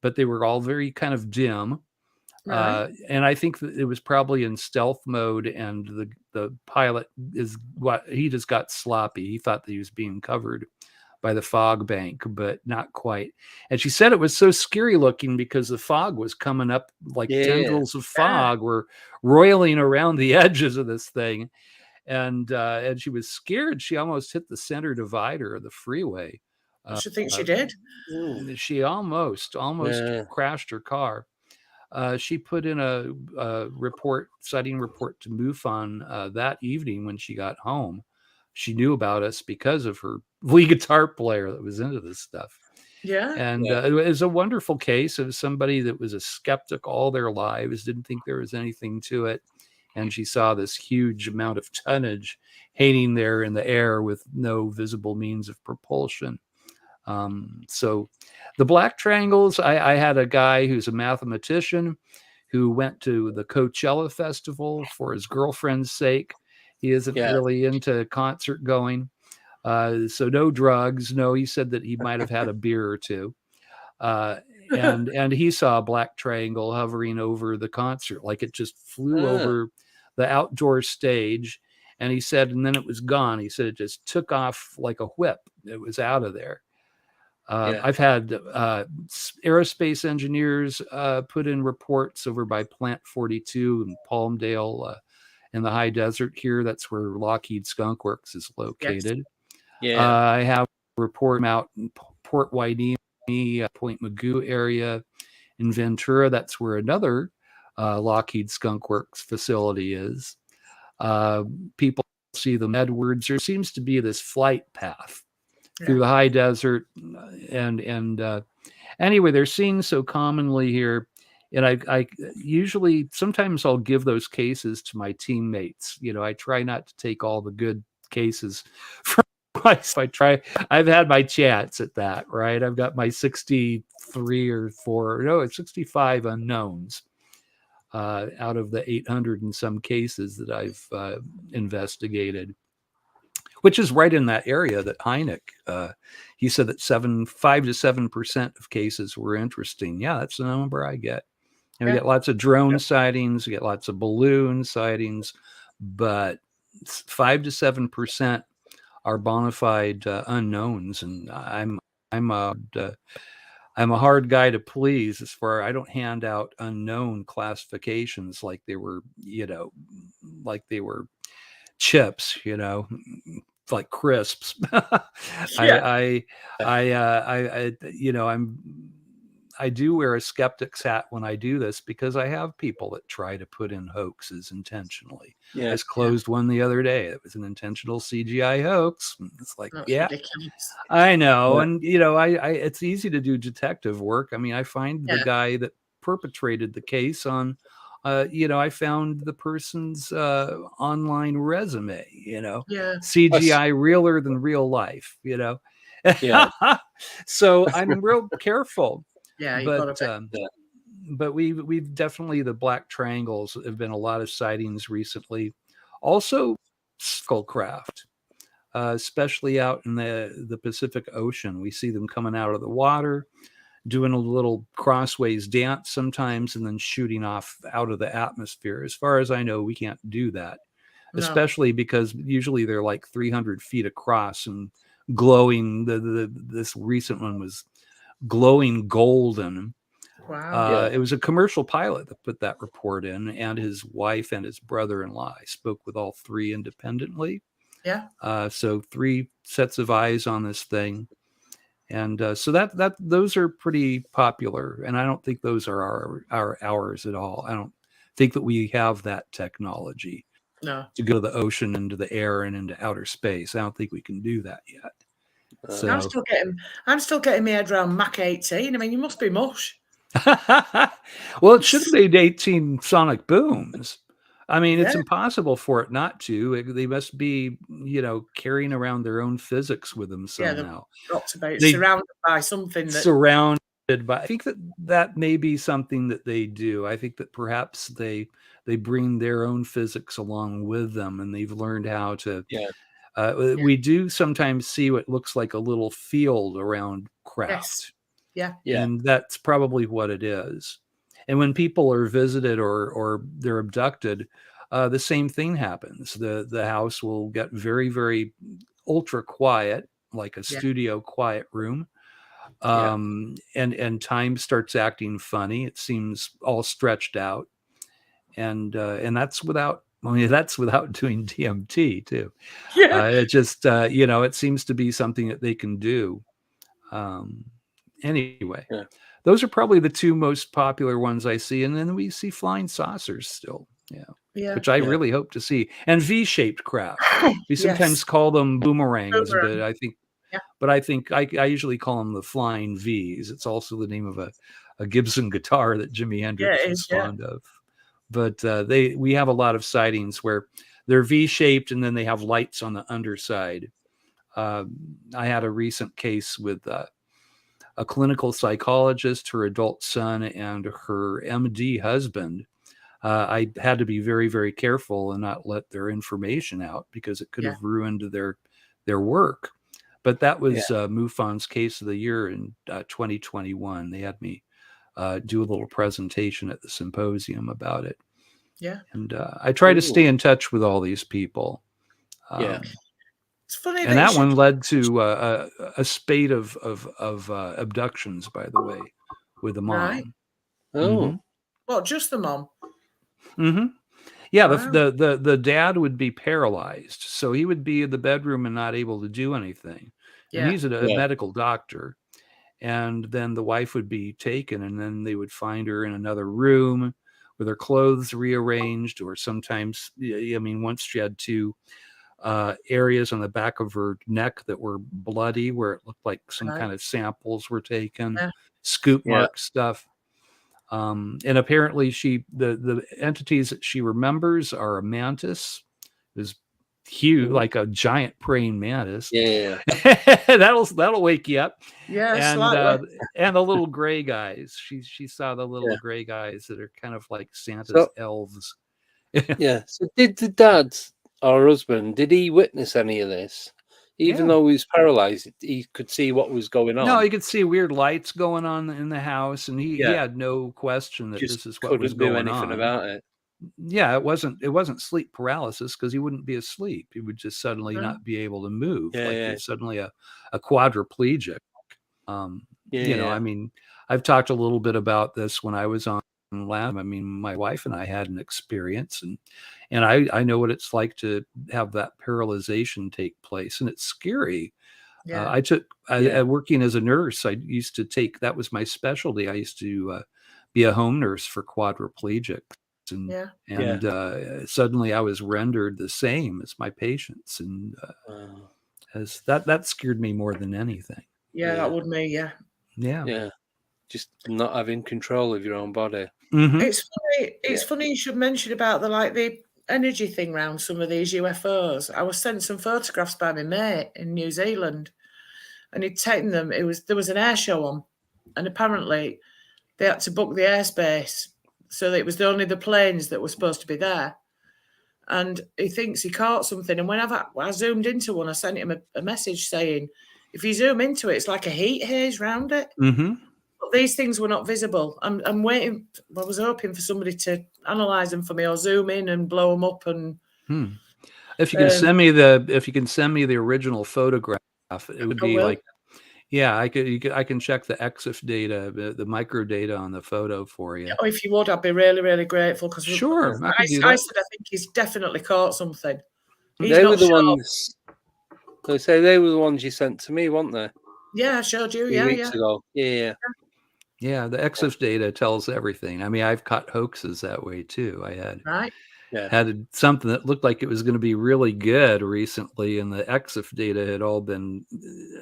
but they were all very kind of dim. Right. And I think that it was probably in stealth mode, and the pilot he just got sloppy. He thought that he was being covered by the fog bank, but not quite. And she said it was so scary looking because the fog was coming up like tendrils of fog were roiling around the edges of this thing. And she was scared. She almost hit the center divider of the freeway. She thinks she did. She almost crashed her car. She put in a sighting report to MUFON that evening when she got home. She knew about us because of her lead guitar player that was into this stuff. Yeah. And it was a wonderful case of somebody that was a skeptic all their lives, didn't think there was anything to it. And she saw this huge amount of tonnage hanging there in the air with no visible means of propulsion. So the black triangles, I had a guy who's a mathematician who went to the Coachella Festival for his girlfriend's sake. He isn't really into concert going. So no drugs. No, he said that he might have had a beer or two. And he saw a black triangle hovering over the concert, like it just flew over the outdoor stage. And he said, and then it was gone. He said it just took off like a whip. It was out of there. I've had aerospace engineers put in reports over by Plant 42 in Palmdale in the high desert here. That's where Lockheed Skunk Works is located. Yes. I have a report out in Port Hueneme, Point Mugu area in Ventura. That's where another Lockheed Skunk Works facility is. People see them Edwards. There seems to be this flight path through the high desert, and anyway, they're seen so commonly here. And I usually, sometimes I'll give those cases to my teammates. I try not to take all the good cases from myself. I've had my chance at that, right? I've got my 65 unknowns out of the 800 and some cases that I've investigated, which is right in that area that Hynek, he said that 5 to 7% of cases were interesting. Yeah, that's the number I get. And we get lots of drone sightings, we get lots of balloon sightings, but 5 to 7% are bona fide unknowns. And I'm a hard guy to please as far I don't hand out unknown classifications like they were, chips, like crisps. I do wear a skeptic's hat when I do this because I have people that try to put in hoaxes intentionally. I just closed one the other day. It was an intentional CGI hoax. It's like, ridiculous. I know. And, it's easy to do detective work. I mean, I find the guy that perpetrated the case on, I found the person's online resume, CGI realer than real life, So I'm real careful. Yeah, but but we've definitely, the black triangles have been a lot of sightings recently. Also, skullcraft, especially out in the Pacific Ocean. We see them coming out of the water, doing a little crossways dance sometimes, and then shooting off out of the atmosphere. As far as I know, we can't do that, especially because usually they're like 300 feet across and glowing. This recent one was glowing golden. Wow. It was a commercial pilot that put that report in, and his wife and his brother-in-law. I spoke with all three independently. Yeah. So 3 sets of eyes on this thing. And so that those are pretty popular, and I don't think those are ours at all. I don't think that we have that technology to go to the ocean, into the air, and into outer space. I don't think we can do that yet. So I'm still getting my head around Mach 18. I mean, you must be mush. Well, it should have made 18 sonic booms. I mean, it's impossible for it not to. They must be, carrying around their own physics with them somehow. Yeah, got to be surrounded by something. Surrounded by. I think that may be something that they do. I think that perhaps they bring their own physics along with them, and they've learned how to. Yeah. We do sometimes see what looks like a little field around craft. Yes. Yeah. And that's probably what it is. And when people are visited or they're abducted, the same thing happens. The house will get very, very ultra quiet, like a studio quiet room. And time starts acting funny. It seems all stretched out. And that's without doing DMT too. Yeah. It just, it seems to be something that they can do. Anyway, those are probably the 2 most popular ones I see. And then we see flying saucers still, which I really hope to see. And V-shaped craft. We sometimes call them boomerangs, but I think I usually call them the flying Vs. It's also the name of a Gibson guitar that Jimi Hendrix was fond of. But we have a lot of sightings where they're V-shaped and then they have lights on the underside. I had a recent case with a clinical psychologist, her adult son, and her MD husband. I had to be very, very careful and not let their information out because it could have ruined their work. But that was MUFON's Case of the Year in 2021. They had me do a little presentation at the symposium about it. Yeah. And I try to stay in touch with all these people. It's funny, and that one led to a spate of abductions, by the way, with the mom. Right. Oh, What? Just the mom? Mm-hmm. Yeah, wow. the dad would be paralyzed, so he would be in the bedroom and not able to do anything. And he's a medical doctor. And then the wife would be taken, and then they would find her in another room with her clothes rearranged, or sometimes, once she had 2 areas on the back of her neck that were bloody, where it looked like some kind of samples were taken, scoop mark stuff. And apparently the entities that she remembers are a mantis, is huge, like a giant praying mantis. Yeah. that'll wake you up. Yeah, and the little gray guys. She saw the little gray guys that are kind of like Santa's elves. So did the dad or husband, did he witness any of this? Even though he was paralyzed, he could see what was going on. No, he could see weird lights going on in the house, and he had no question that this is what was going on. Couldn't do anything about it. Yeah, it wasn't sleep paralysis, because he wouldn't be asleep. He would just suddenly not be able to move, he's suddenly a quadriplegic. I've talked a little bit about this when I was on last. My wife and I had an experience, and I know what it's like to have that paralyzation take place, and it's scary. Working as a nurse, I used to that was my specialty. I used to be a home nurse for quadriplegics. And suddenly I was rendered the same as my patients, and as that scared me more than anything. That would me. Yeah, just not having control of your own body. Mm-hmm. It's funny you should mention about the energy thing around some of these UFOs. I was sent some photographs by my mate in New Zealand, and he'd taken them. There was an air show on, and apparently they had to book the airspace, so that it was only the planes that were supposed to be there. And he thinks he caught something. And when I zoomed into one, I sent him a message saying, if you zoom into it, it's like a heat haze round it. Mm-hmm. But these things were not visible. I'm waiting. I was hoping for somebody to analyze them for me, or zoom in and blow them up. And if you can send me the original photograph, it would be like, yeah, I can check the EXIF data, the micro data on the photo for you. Oh, if you would, I'd be really, really grateful. Because sure, I said I think he's definitely caught something. They were the ones. They say they were the ones you sent to me, weren't they? Yeah, I showed you. A few weeks ago. Yeah. Yeah, the EXIF data tells everything. I mean, I've caught hoaxes that way too. I had something that looked like it was going to be really good recently, and the EXIF data had all been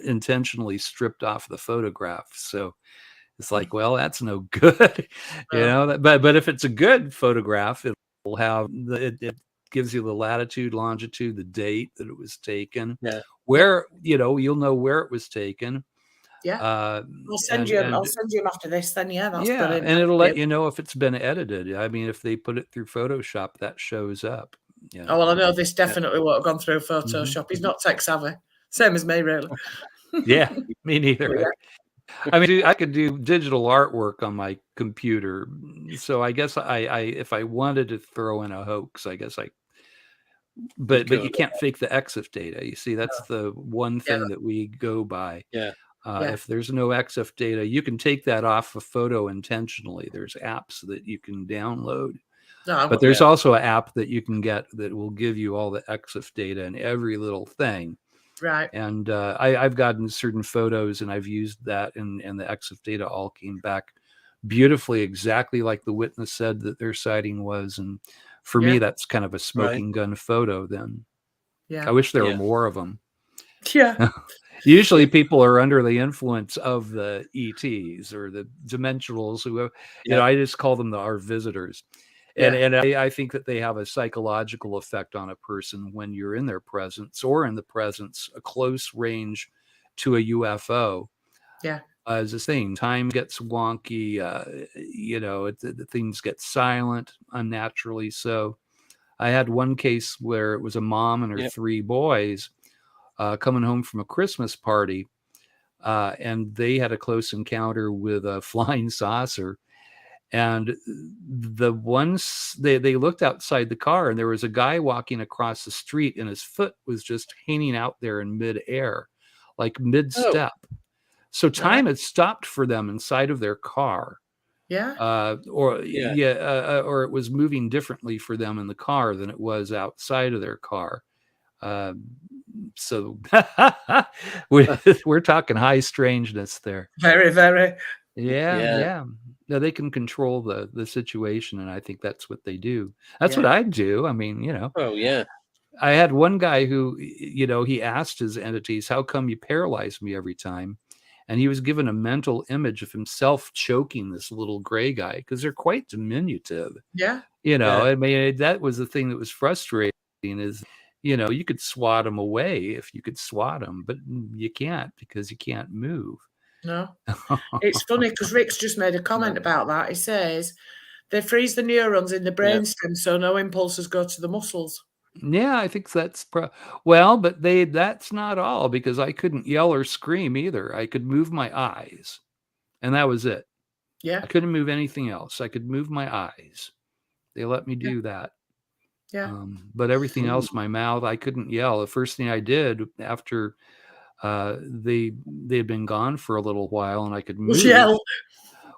intentionally stripped off the photograph. So it's like, well, that's no good, you know. But if it's a good photograph, it will have it gives you the latitude, longitude, the date that it was taken, where you'll know where it was taken. Yeah, I'll send you him after this. Then that's brilliant. And it'll let you know if it's been edited. I mean, if they put it through Photoshop, that shows up. Oh well, I know this definitely would have gone through Photoshop. He's not tech savvy, same as me, really. Yeah, me neither. I mean, I could do digital artwork on my computer, so I guess I if I wanted to throw in a hoax, I guess but you can't fake the EXIF data. You see, that's the one thing that we go by. If there's no EXIF data, you can take that off a photo intentionally. There's apps that you can download, but there's also an app that you can get that will give you all the EXIF data and every little thing. Right. And I've gotten certain photos, and I've used that, and the EXIF data all came back beautifully, exactly like the witness said that their sighting was. And for me, that's kind of a smoking gun photo. Then, I wish there were more of them. Yeah. Usually people are under the influence of the ETs or the dimensionals who, I just call them our visitors. And I think that they have a psychological effect on a person when you're in their presence, or in the presence, a close range to a UFO. Yeah. As the thing, time gets wonky, the things get silent, unnaturally so. I had one case where it was a mom and her 3 boys coming home from a Christmas party, and they had a close encounter with a flying saucer. And the ones they looked outside the car, and there was a guy walking across the street, and his foot was just hanging out there in midair, like mid-step. So time had stopped for them inside of their car. Or it was moving differently for them in the car than it was outside of their car. So we're talking high strangeness there. Very, very. Yeah. No, they can control the situation, and I think that's what they do. That's what I do. I mean, Oh yeah. I had one guy who, he asked his entities, "How come you paralyze me every time?" And he was given a mental image of himself choking this little gray guy, because they're quite diminutive. Yeah. I mean, that was the thing that was frustrating is, you could swat them away if you could swat them, but you can't, because you can't move. No. It's funny because Rick's just made a comment about that. He says they freeze the neurons in the brainstem so no impulses go to the muscles. Yeah, I think that's but that's not all, because I couldn't yell or scream either. I could move my eyes, and that was it. Yeah. I couldn't move anything else. I could move my eyes. They let me do that. Yeah. But everything else, my mouth, I couldn't yell. The first thing I did after they had been gone for a little while and I could move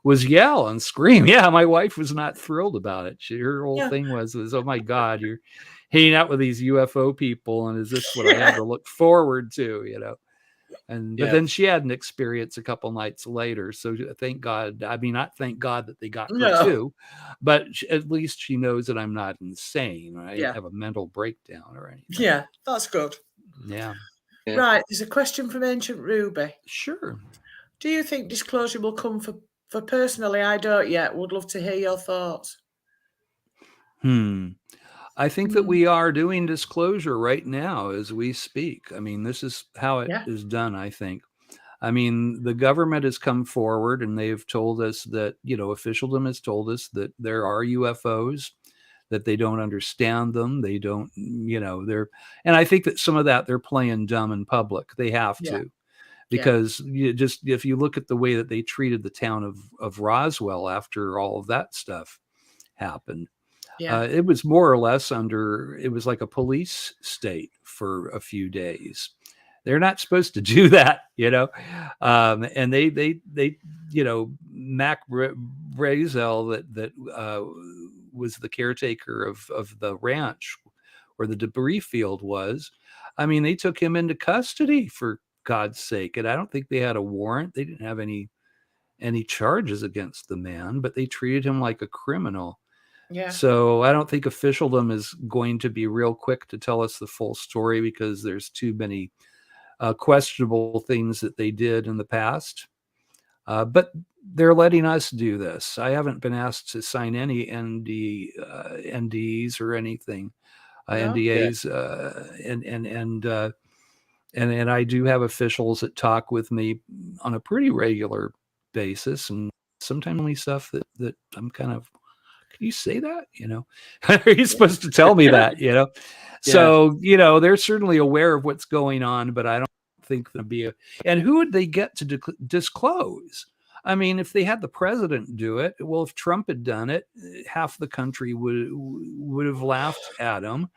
was yell and scream. Yeah, my wife was not thrilled about it. Her whole thing was, oh my God, you're hanging out with these UFO people, and is this what I have to look forward to, And but then she had an experience a couple nights later, so thank God. I mean, not thank God that they got her too, but at least she knows that I'm not insane. I didn't have a mental breakdown or anything. Yeah, that's good. Yeah. Right, there's a question from Ancient Ruby. Sure. Do you think disclosure will come for personally? I don't yet. Would love to hear your thoughts. I think that we are doing disclosure right now as we speak. I mean, this is how it is done, I think. I mean, the government has come forward and they've told us that, officialdom has told us that there are UFOs, that they don't understand them. They don't, and I think that some of that they're playing dumb in public. They have to, because if you look at the way that they treated the town of Roswell after all of that stuff happened, it was more or less it was like a police state for a few days. They're not supposed to do that, and they Mac Brazel that was the caretaker of the ranch where the debris field was. I mean, they took him into custody, for God's sake. And I don't think they had a warrant. They didn't have any charges against the man, but they treated him like a criminal. Yeah. So I don't think officialdom is going to be real quick to tell us the full story, because there's too many questionable things that they did in the past. But they're letting us do this. I haven't been asked to sign any NDs or anything, NDAs, and I do have officials that talk with me on a pretty regular basis, and sometimes only stuff that I'm kind of, can you say that? Are you supposed to tell me that? So they're certainly aware of what's going on, but I don't think there'll be and who would they get to disclose? I mean, if they had the president do it, well, if Trump had done it, half the country would have laughed at him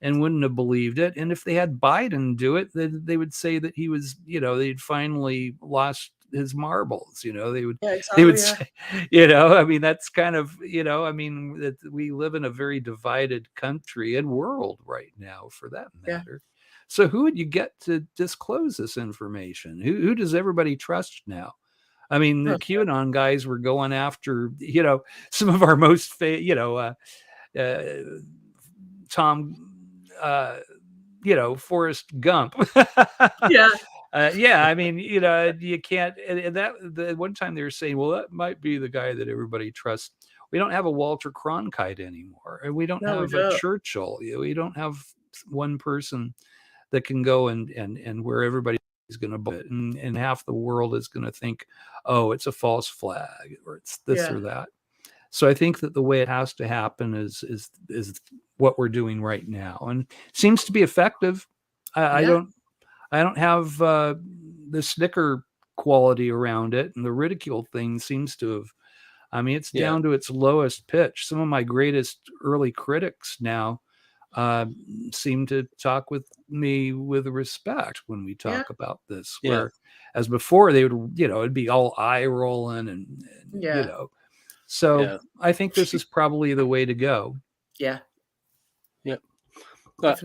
and wouldn't have believed it. And if they had Biden do it, they would say that he was, they'd finally lost his marbles. They would say, I mean, that's kind of, I mean, that we live in a very divided country and world right now, for that matter. So who would you get to disclose this information? Who does everybody trust now? I mean, the QAnon guys were going after, some of our most, Tom, Forrest Gump. I mean, you can't. And the one time they were saying, well, that might be the guy that everybody trusts. We don't have a Walter Cronkite anymore, and we don't have a Churchill. We don't have one person that can go and where everybody is going to believe it, and half the world is going to think, oh, it's a false flag, or it's this or that. So I think that the way it has to happen is what we're doing right now, and it seems to be effective. I don't have the snicker quality around it, and the ridicule thing seems to have. I mean, it's down to its lowest pitch. Some of my greatest early critics now seem to talk with me with respect when we talk about this. Where, as before, they would, it'd be all eye rolling and So I think this is probably the way to go. Yeah. But,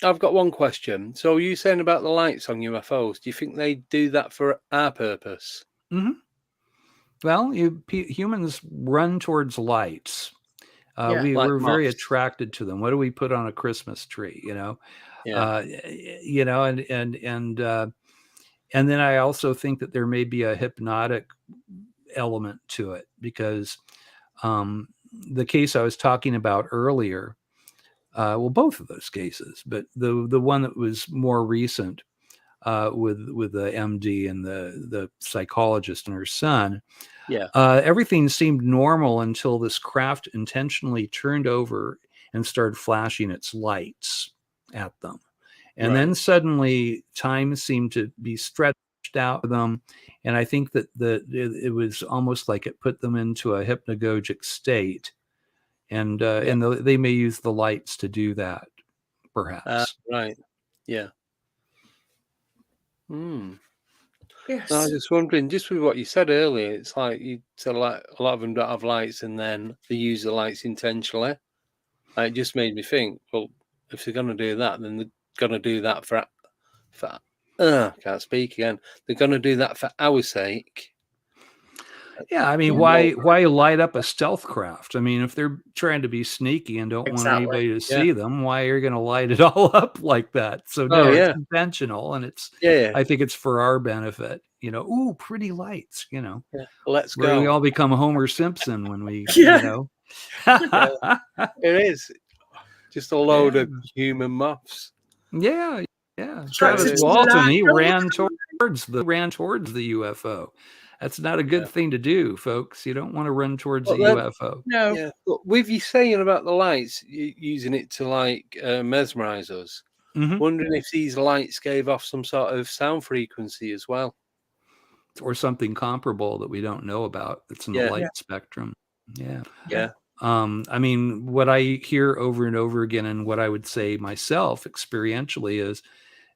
I've got one question. So you saying about the lights on UFOs? Do you think they do that for our purpose? Mm-hmm. Well, humans run towards lights. We're very attracted to them. What do we put on a Christmas tree? And then I also think that there may be a hypnotic element to it, because the case I was talking about earlier, both of those cases, but the one that was more recent with the MD and the psychologist and her son, everything seemed normal until this craft intentionally turned over and started flashing its lights at them. And then suddenly time seemed to be stretched out for them. And I think that it was almost like it put them into a hypnagogic state. And they may use the lights to do that, perhaps. Right. Yeah. Yes. No, I was just wondering, just with what you said earlier, it's like you said, like a lot of them don't have lights, and then they use the lights intentionally. It just made me think, well, if they're going to do that, then they're going to do that for can't speak again. They're going to do that for our sake. Yeah, I mean, why light up a stealth craft? I mean, if they're trying to be sneaky and don't want anybody to see them, why are you going to light it all up like that? So it's intentional, and it's I think it's for our benefit. Ooh, pretty lights. Let's go. We all become Homer Simpson when we, It is just a load of human muffs. Travis Walton, he ran toward ran towards the UFO. That's not a good thing to do, folks. You don't want to run towards a UFO. No. Yeah, but with you saying about the lights, using it to like mesmerize us, wondering if these lights gave off some sort of sound frequency as well, or something comparable that we don't know about. It's in the light spectrum. Yeah. I mean, what I hear over and over again, and what I would say myself experientially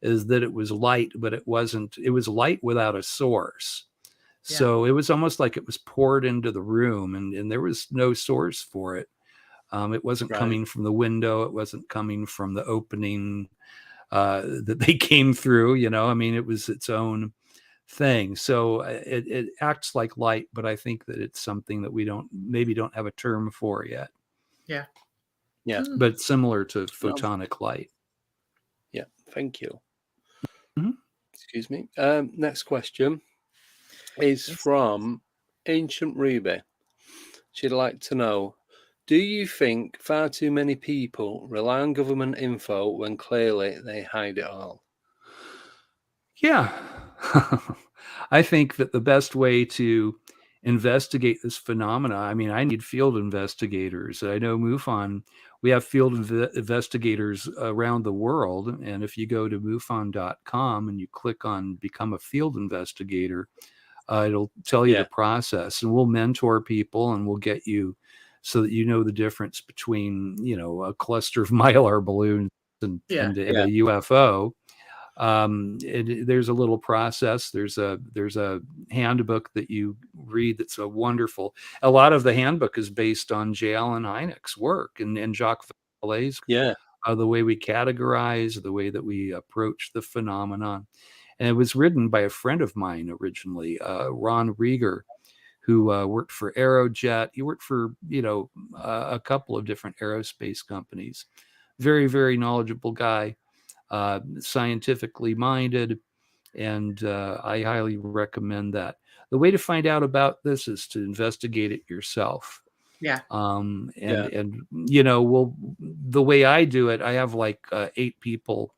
is that it was light, but it wasn't. It was light without a source. So it was almost like it was poured into the room, and there was no source for it. It wasn't coming from the window. It wasn't coming from the opening that they came through. You know, I mean, it was its own thing. So it acts like light, but I think that it's something that we maybe don't have a term for yet. Yeah. Yeah. But similar to photonic light. Yeah. Thank you. Excuse me. Next question is from Ancient Ruby. She'd like to know, do you think far too many people rely on government info when clearly they hide it all? Yeah. I think that the best way to investigate this phenomena, I mean, I need field investigators. I know MUFON, we have field investigators around the world. And if you go to MUFON.com and you click on Become a Field Investigator, it'll tell you the process. And we'll mentor people and we'll get you so that you know the difference between, you know, a cluster of Mylar balloons and a UFO. There's a little process. There's a handbook that you read that's a wonderful. A lot of the handbook is based on J. Allen Hynek's work and Jacques Vallée's. The way we categorize, the way that we approach the phenomenon. And it was written by a friend of mine originally, Ron Rieger, who worked for Aerojet. He worked for, you know, a couple of different aerospace companies. Very, very knowledgeable guy. Scientifically minded, and I highly recommend that. The way to find out about this is to investigate it yourself. And you know, the way I do it, I have like 8 people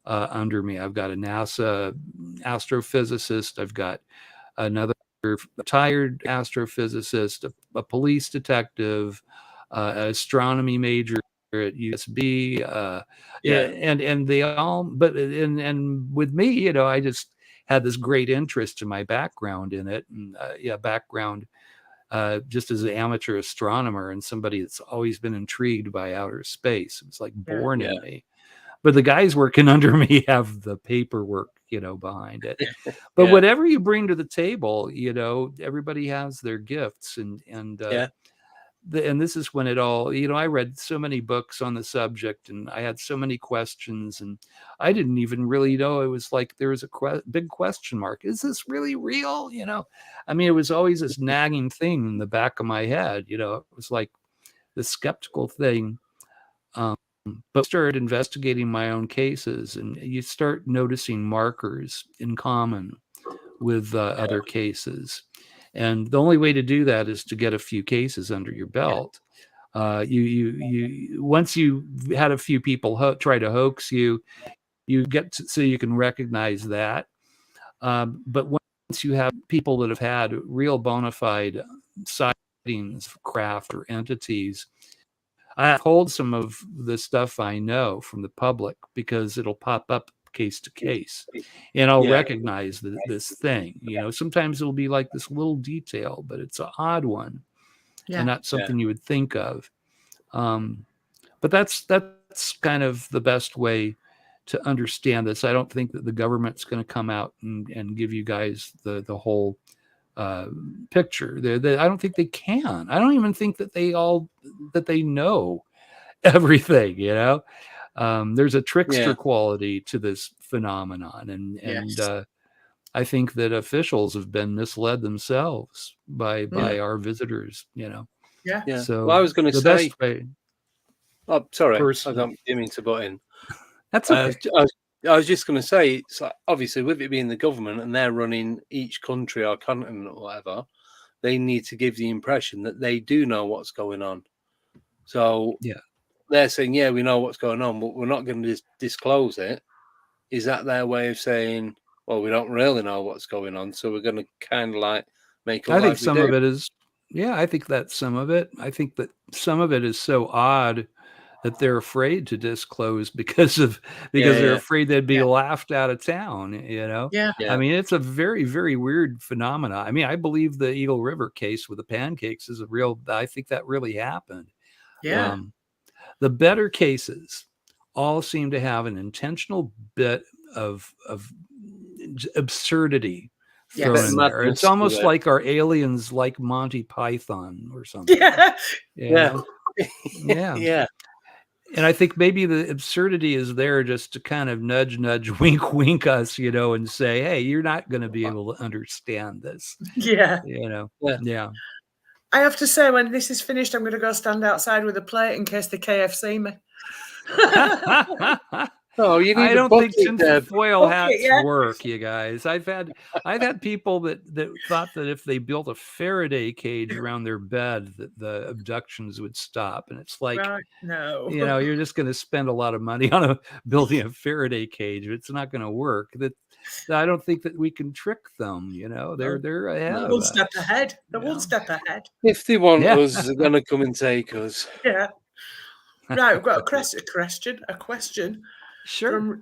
under me. I've got a NASA astrophysicist. I've got another retired astrophysicist, a police detective, an astronomy major at USB, and they all, but and with me, you know, I just had this great interest in my background in it, and background just as an amateur astronomer and somebody that's always been intrigued by outer space. It was like born in me. But the guys working under me have the paperwork, you know, behind it. But whatever you bring to the table, you know, everybody has their gifts, and this is when it all, you know, I read so many books on the subject and I had so many questions, and I didn't even really know. It was like there was a big question mark. Is this really real? You know, I mean, it was always this nagging thing in the back of my head. You know, it was like the skeptical thing. But I started investigating my own cases, and you start noticing markers in common with other cases. And the only way to do that is to get a few cases under your belt. You once you had a few people try to hoax you, you get so you can recognize that. But once you have people that have had real bona fide sightings of craft or entities, I hold some of the stuff I know from the public because it'll pop up case to case, and I'll recognize this thing. You know, sometimes it'll be like this little detail, but it's an odd one, and not something you would think of. But that's kind of the best way to understand this. I don't think that the government's going to come out and give you guys the whole picture. I don't think they can. I don't even think that they know everything, you know. There's a trickster quality to this phenomenon, and I think that officials have been misled themselves by our visitors, you know. So well, I was going to say, best way, oh, sorry, I don't mean to butt in. That's okay. I was just going to say, it's like, obviously with it being the government and they're running each country or continent or whatever, they need to give the impression that they do know what's going on. So they're saying, we know what's going on, but we're not going to disclose it. Is that their way of saying, well, we don't really know what's going on, so we're going to kind of like make it I think like some we do. of it is, yeah, I think that's some of it. I think that some of it is so odd that they're afraid to disclose because they're afraid they'd be laughed out of town, you know? Yeah. I mean, it's a very, very weird phenomena. I mean, I believe the Eagle River case with the pancakes is I think that really happened. Yeah. The better cases all seem to have an intentional bit of absurdity thrown in there. It's almost like our aliens like Monty Python or something. Yeah. Yeah. Yeah. And I think maybe the absurdity is there just to kind of nudge, wink, wink us, you know, and say, hey, you're not going to be able to understand this. Yeah. You know? Yeah. I have to say, when this is finished, I'm going to go stand outside with a plate in case the KFC me. Oh, you need I don't think tinfoil hats yeah. work, you guys. I've had people that thought that if they built a Faraday cage around their bed, that the abductions would stop. And it's like, no, you know, you're just going to spend a lot of money on building a Faraday cage. It's not going to work. That I don't think that we can trick them. You know, they're ahead of us. One step ahead. They're one step ahead. If they want us, they're going to come and take us. Yeah. Right, we've got a question. Sure. From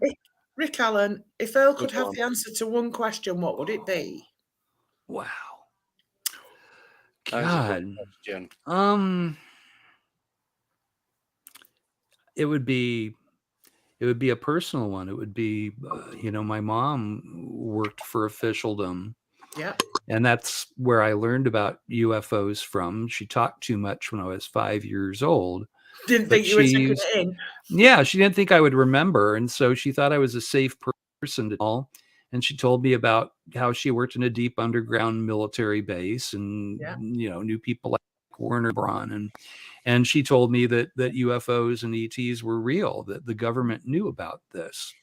Rick Allen. If Earl could have the answer to one question, what would it be? Wow. God. It would be a personal one. It would be, you know, my mom worked for officialdom. Yeah. And that's where I learned about UFOs from. She talked too much when I was 5 years old. Didn't think you were taking it in. Yeah, she didn't think I would remember. And so she thought I was a safe person to all. And she told me about how she worked in a deep underground military base and, you know, knew people like Warner Braun. And she told me that UFOs and ETs were real, that the government knew about this.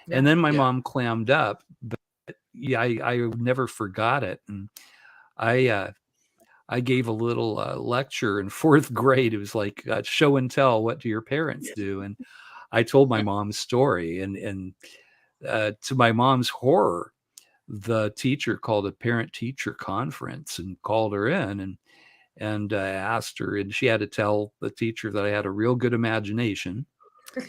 Yeah. And then my mom clammed up, but I never forgot it. And I gave a little lecture in 4th grade. It was like show and tell. What do your parents do? And I told my mom's story. And to my mom's horror, the teacher called a parent-teacher conference and called her in and asked her. And she had to tell the teacher that I had a real good imagination.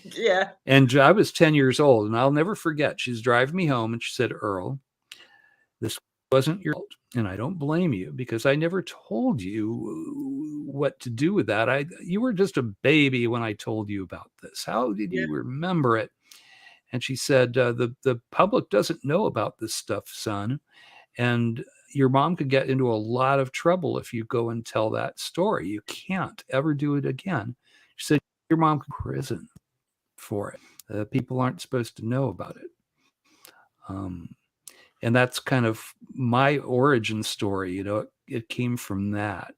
Yeah. And I was 10 years old. And I'll never forget. She's driving me home and she said, Earl, this wasn't your fault. And I don't blame you because I never told you what to do with that. You were just a baby when I told you about this. How did you remember it? And she said, the public doesn't know about this stuff, son. And your mom could get into a lot of trouble if you go and tell that story. You can't ever do it again. She said, your mom could prison for it. People aren't supposed to know about it. And that's kind of my origin story. You know, it came from that.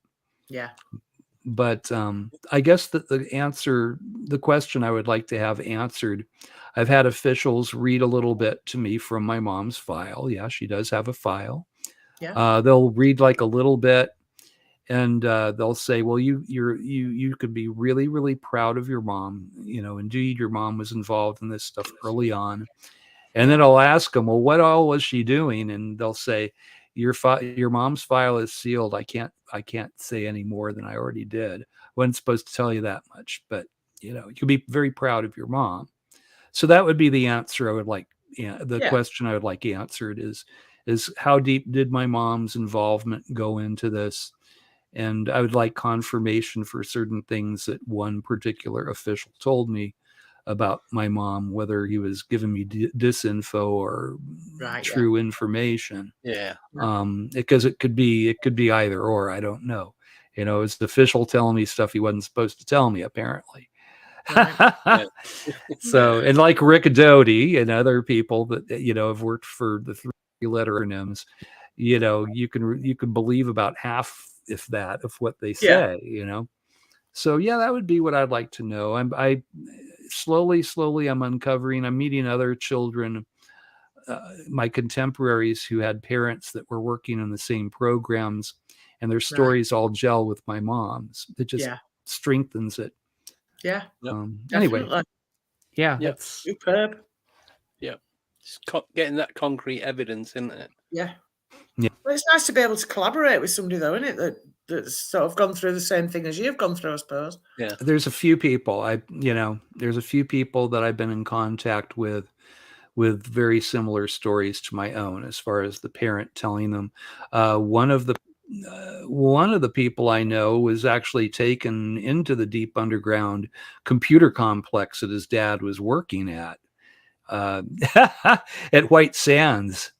Yeah. But I guess that the question I would like to have answered, I've had officials read a little bit to me from my mom's file. Yeah, she does have a file. Yeah. They'll read like a little bit, and they'll say, "Well, you could be really, really proud of your mom. You know, indeed, your mom was involved in this stuff early on." And then I'll ask them, well, what all was she doing? And they'll say, your mom's file is sealed. I can't say any more than I already did. Wasn't supposed to tell you that much, but you know, you can be very proud of your mom. So that would be the answer I would like. The question I would like answered is how deep did my mom's involvement go into this? And I would like confirmation for certain things that one particular official told me about my mom, whether he was giving me disinfo or true information. Yeah. Because it could be either or. I don't know. You know, it's the official telling me stuff he wasn't supposed to tell me, apparently. Right. So, and like Rick Doty and other people that, you know, have worked for the 3-letter acronyms, you know, you can believe about half, if that, of what they say, you know. So yeah, that would be what I'd like to know. I slowly I'm uncovering. I'm meeting other children, my contemporaries who had parents that were working in the same programs, and their stories all gel with my mom's. It just strengthens it. Yeah. Anyway. Yeah. Yep. Superb. Yeah. getting that concrete evidence, isn't it? Yeah. Yeah. Well, it's nice to be able to collaborate with somebody, though, isn't it? That's sort of gone through the same thing as you've gone through, I suppose. Yeah. There's a few people there's a few people that I've been in contact with very similar stories to my own, as far as the parent telling them. One of the people I know was actually taken into the deep underground computer complex that his dad was working at White Sands,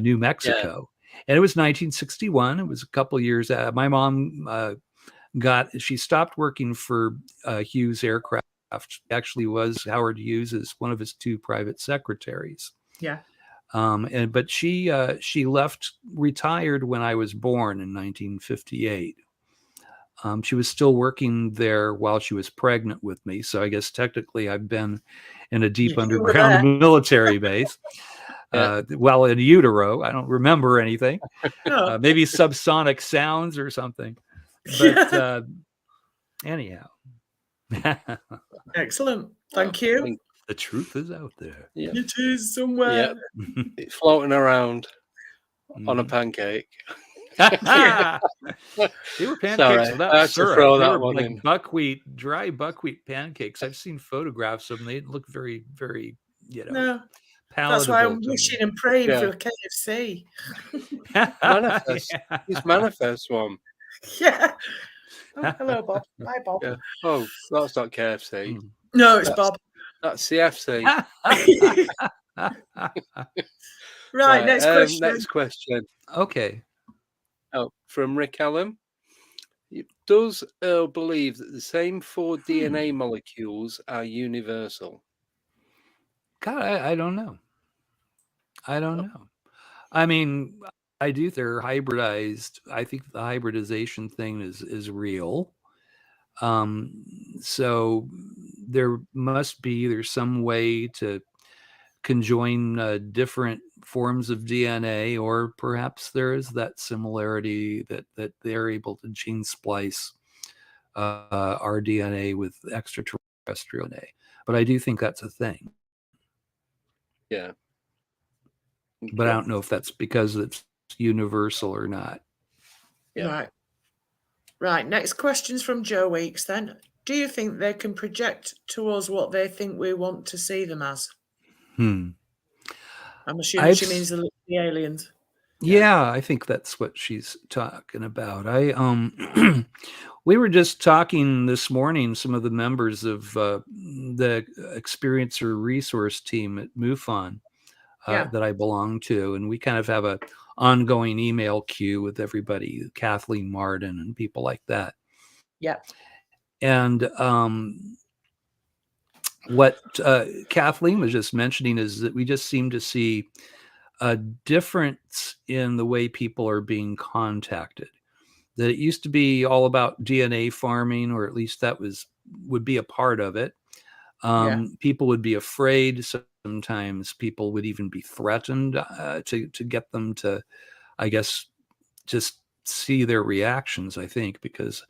New Mexico. Yeah. And it was 1961. It was a couple of years. My mom she stopped working for Hughes Aircraft. Actually was Howard Hughes as one of his 2 private secretaries. Yeah. But she left, retired when I was born in 1958. She was still working there while she was pregnant with me. So I guess technically I've been in a deep underground military base. While in utero, I don't remember anything. No. Maybe subsonic sounds or something. But anyhow. Excellent. Thank you. The truth is out there. Yeah. It is somewhere. Yeah. It's floating around on a pancake. They were pancakes without syrup. They were like dry buckwheat pancakes. I've seen photographs of them. They look very, very, palatable. That's why I'm wishing and praying for a KFC. Manifest. It's Manifest one. Yeah. Oh, hello, Bob. Hi, Bob. Yeah. Oh, that's not KFC. No, it's Bob. That's CFC. Right, next question. Next question. Okay. Oh, from Rick Allen. Does Earl believe that the same 4 DNA molecules are universal? God, I don't know. I don't know. I mean, I do. They're hybridized. I think the hybridization thing is real. So there's some way to conjoin different forms of DNA, or perhaps there is that similarity that they're able to gene splice our DNA with extraterrestrial DNA. But I do think that's a thing. Yeah. But I don't know if that's because it's universal or not. Yeah. Right. Next question's from Joe Weeks then. Do you think they can project to us what they think we want to see them as? I'm assuming she means the aliens. Yeah, I think that's what she's talking about. We were just talking this morning, some of the members of the experiencer resource team at MUFON that I belong to, and we kind of have a ongoing email queue with everybody, Kathleen Martin and people like that. Yeah. And what Kathleen was just mentioning is that we just seem to see a difference in the way people are being contacted. That it used to be all about DNA farming, or at least that would be a part of it. People would be afraid. Sometimes people would even be threatened to get them to, I guess, just see their reactions, I think, because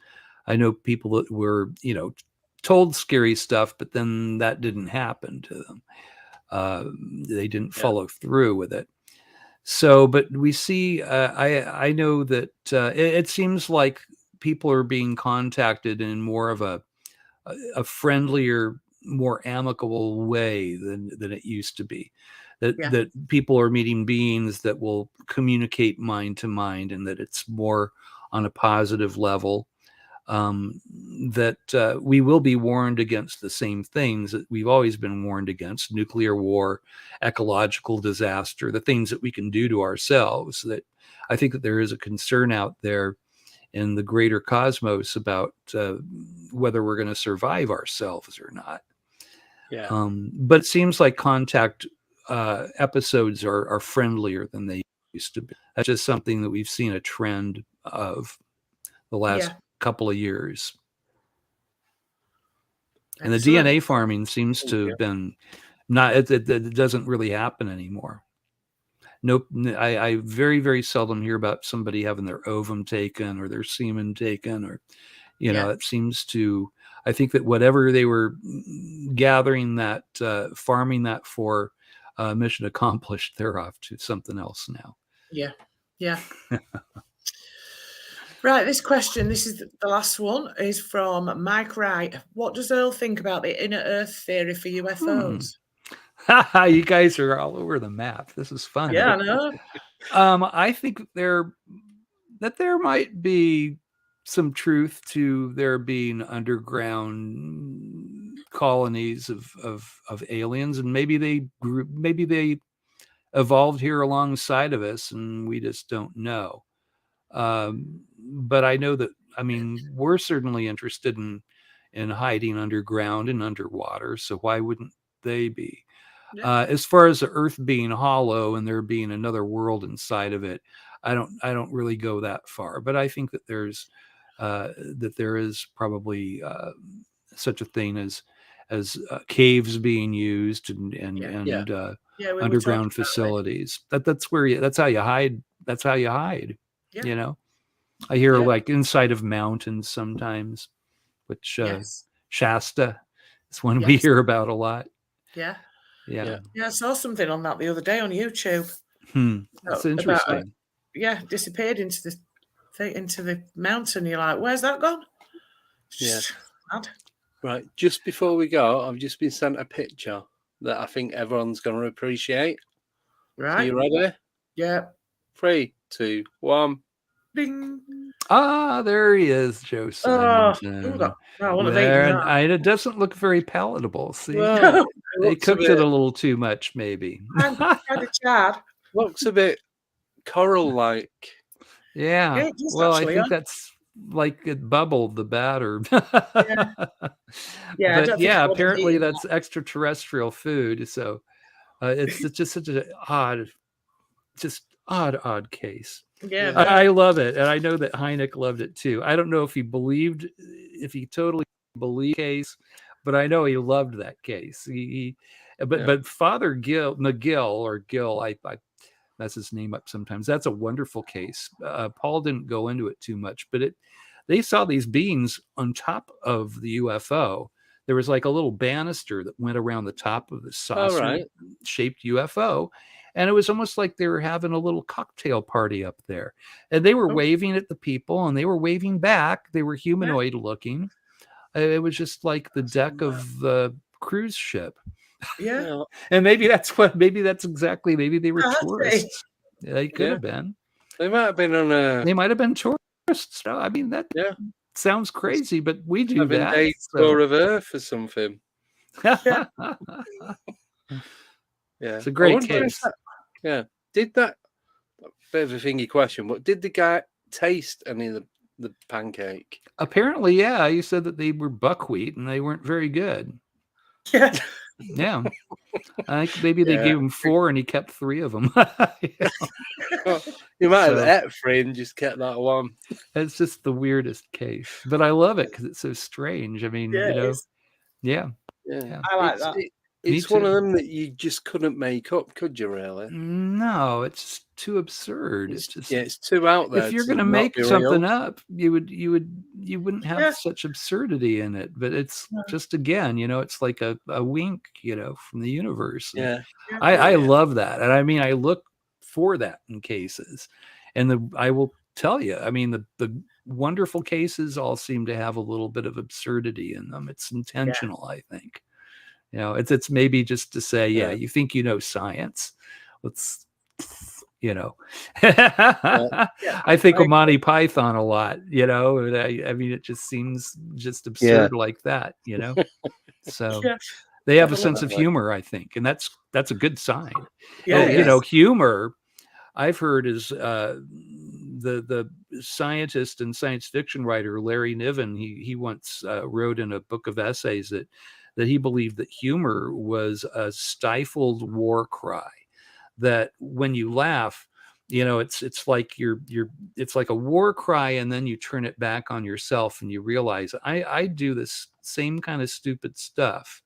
I know people that were, told scary stuff, but then that didn't happen to them. They didn't follow through with it. So, but we see, I know that it seems like people are being contacted in more of a friendlier, more amicable way than it used to be. That people are meeting beings that will communicate mind to mind, and that it's more on a positive level. That we will be warned against the same things that we've always been warned against: nuclear war, ecological disaster, the things that we can do to ourselves. That I think that there is a concern out there in the greater cosmos about whether we're going to survive ourselves or not. Yeah. But it seems like contact episodes are friendlier than they used to be. That's just something that we've seen a trend of the last couple of years. And the DNA farming seems to have been it doesn't really happen anymore. Nope. I very, very seldom hear about somebody having their ovum taken or their semen taken, or, it seems to, I think that whatever they were gathering that, farming that for, mission accomplished. They're off to something else now. Yeah. Right, this question, this is the last one, is from Mike Wright. What does Earl think about the inner Earth theory for UFOs? You guys are all over the map. This is fun. Yeah, I know. I think there might be some truth to there being underground colonies of aliens, and maybe they evolved here alongside of us, and we just don't know. But I know that, I mean, we're certainly interested in hiding underground and underwater, so why wouldn't they be? Yeah. As far as the Earth being hollow and there being another world inside of it, I don't really go that far. But I think that there is probably such a thing as caves being used and underground facilities. That's how you hide. That's how you hide. Yeah. You know, I hear like inside of mountains sometimes, which Shasta is one we hear about a lot. Yeah. Yeah. I saw something on that the other day on YouTube. That's interesting. Disappeared into the mountain. You're like, where's that gone? Yeah. Right. Just before we go, I've just been sent a picture that I think everyone's going to appreciate. Right. So you ready? Yeah. 3, 2, 1. Bing. Ah, there he is, Joe Simonton. It doesn't look very palatable. See, well, they cooked it a little too much, maybe. I'm kind of Chad. Looks a bit coral-like. Yeah. Well, I think that's like it bubbled the batter. But apparently that's extraterrestrial food. So it's just such an odd case. Yeah, I love it, and I know that Hynek loved it too. I don't know if he totally believed the case, but I know he loved that case. But Father McGill, I mess his name up sometimes. That's a wonderful case. Paul didn't go into it too much, but they saw these beings on top of the UFO. There was like a little banister that went around the top of the saucer-shaped UFO. And it was almost like they were having a little cocktail party up there. And they were waving at the people, and they were waving back. They were humanoid looking. It was just like the deck of the cruise ship. Yeah. And maybe they were tourists. They could have been. They might have been They might have been tourists. I mean, that sounds crazy, but we do having that. Day tour of Earth or something. It's a great case. Did that, bit of a thingy question, but did the guy taste any of the pancake? Apparently, he said that they were buckwheat and they weren't very good. Yeah. I think maybe they gave him 4 and he kept 3 of them. You might have ate 3 and just kept that one. It's just the weirdest case, but I love it because it's so strange. I mean, I like that. It's one of them that you just couldn't make up, could you? Really? No, it's just too absurd. It's just it's too out there. If you're going to make something up, you wouldn't have such absurdity in it. But it's just again, it's like a wink, from the universe. I love that, and I mean, I look for that in cases, and I will tell you, I mean, the wonderful cases all seem to have a little bit of absurdity in them. It's intentional, I think. It's maybe just to say, you think you know science. Let's, I think of Monty Python a lot, I mean, it just seems just absurd like that, So they have a sense of humor, I think, and that's a good sign. Humor, I've heard, is the scientist and science fiction writer Larry Niven. He once wrote in a book of essays that he believed that humor was a stifled war cry, that when you laugh, it's like it's like a war cry, and then you turn it back on yourself and you realize I do this same kind of stupid stuff,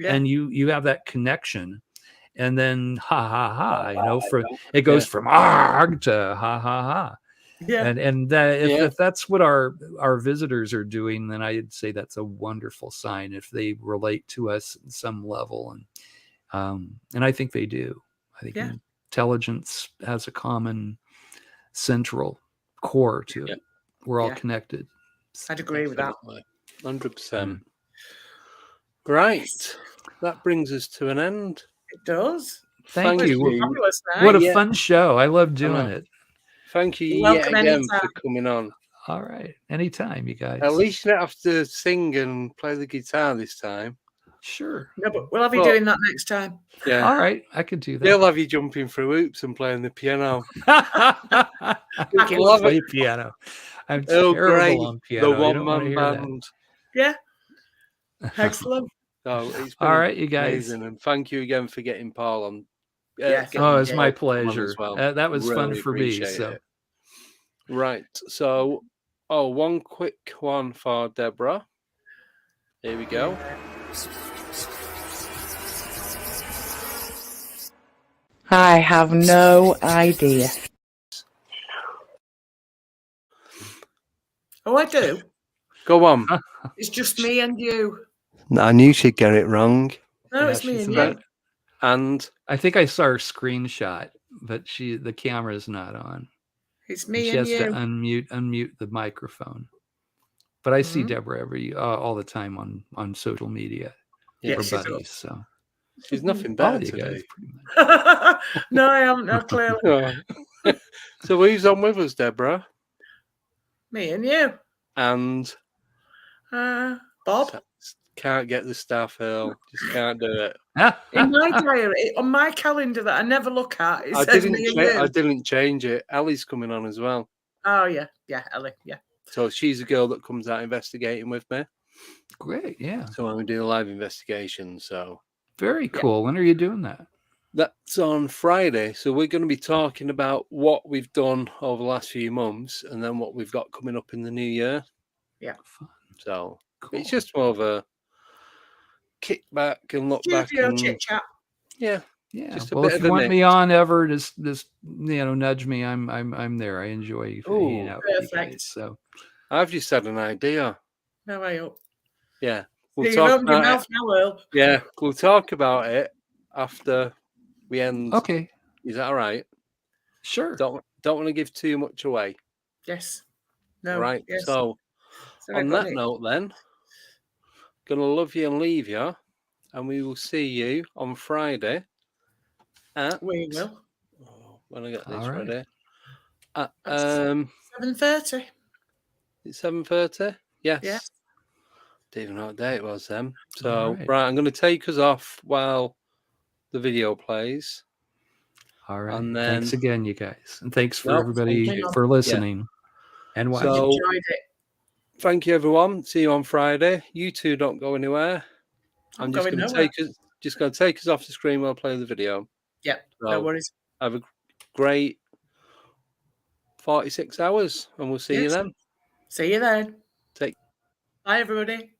and you have that connection, and then ha ha ha, it goes from arg to ha ha ha. And if that's what our visitors are doing, then I'd say that's a wonderful sign if they relate to us in some level, And I think they do. I think intelligence has a common central core to it. We're all connected. I'd agree with that. 100%. Right. That brings us to an end. It does. Thank you. Fabulous night. What a fun show. I love doing it. Thank you You're yet again for coming on. All right. Anytime, you guys. At least you don't have to sing and play the guitar this time. Sure. No, but we'll have you doing that next time. Yeah. All right. I could do that. They'll have you jumping through hoops and playing the piano. I can play piano. I'm terrible on piano. The one-man band. Yeah. Excellent. So it's been all right, you guys. Amazing. And thank you again for getting Paul on. It's my pleasure. Well. That was really fun for me. So. Right. So, one quick one for Deborah. Here we go. I have no idea. Oh, I do. Go on. It's just me and you. I knew she'd get it wrong. No, it's me and you. And I think I saw her screenshot, but the camera's not on. It's me and you. She has to unmute the microphone. But I see Deborah all the time on social media. Yes, for buddies, so she's nothing better to guys, do. No, I am not clearly. So who's on with us, Deborah? Me and you. And Bob. Can't get the staff, Earl. Just can't do it. In my diary, on my calendar that I never look at, it says me and you. I didn't change it. Ellie's coming on as well. Oh, yeah. Yeah, Ellie, yeah. So she's a girl that comes out investigating with me. Great, yeah. So I'm doing a live investigation. So very cool. When are you doing that? That's on Friday. So we're going to be talking about what we've done over the last few months and then what we've got coming up in the new year. Yeah. Fun. So it's just more of a kick back and look back and chit chat. Yeah. Just a bit if you want me on ever, just nudge me. I'm there. I enjoy hanging out with you guys. So I've just had an idea. No way up. Yeah. We'll talk about it. Now, Earl. Yeah, we'll talk about it after we end. Okay. Is that all right? Sure. Don't want to give too much away. Yes. No. Right. Yes. So on that note then, gonna love you and leave you, and we will see you on Friday at we will. When I get this ready. At 7:30. It's 7:30? Yes. Yeah. Don't even know what day it was then. So right, I'm gonna take us off while the video plays. All right. And then, thanks again, you guys. And thanks for everybody for listening and watching. So, enjoyed it. Thank you, everyone. See you on Friday. You two don't go anywhere. I'm just going to take us off the screen while I play the video. Yeah, so no worries. Have a great 46 hours, and we'll see you then. See you then. Bye, everybody.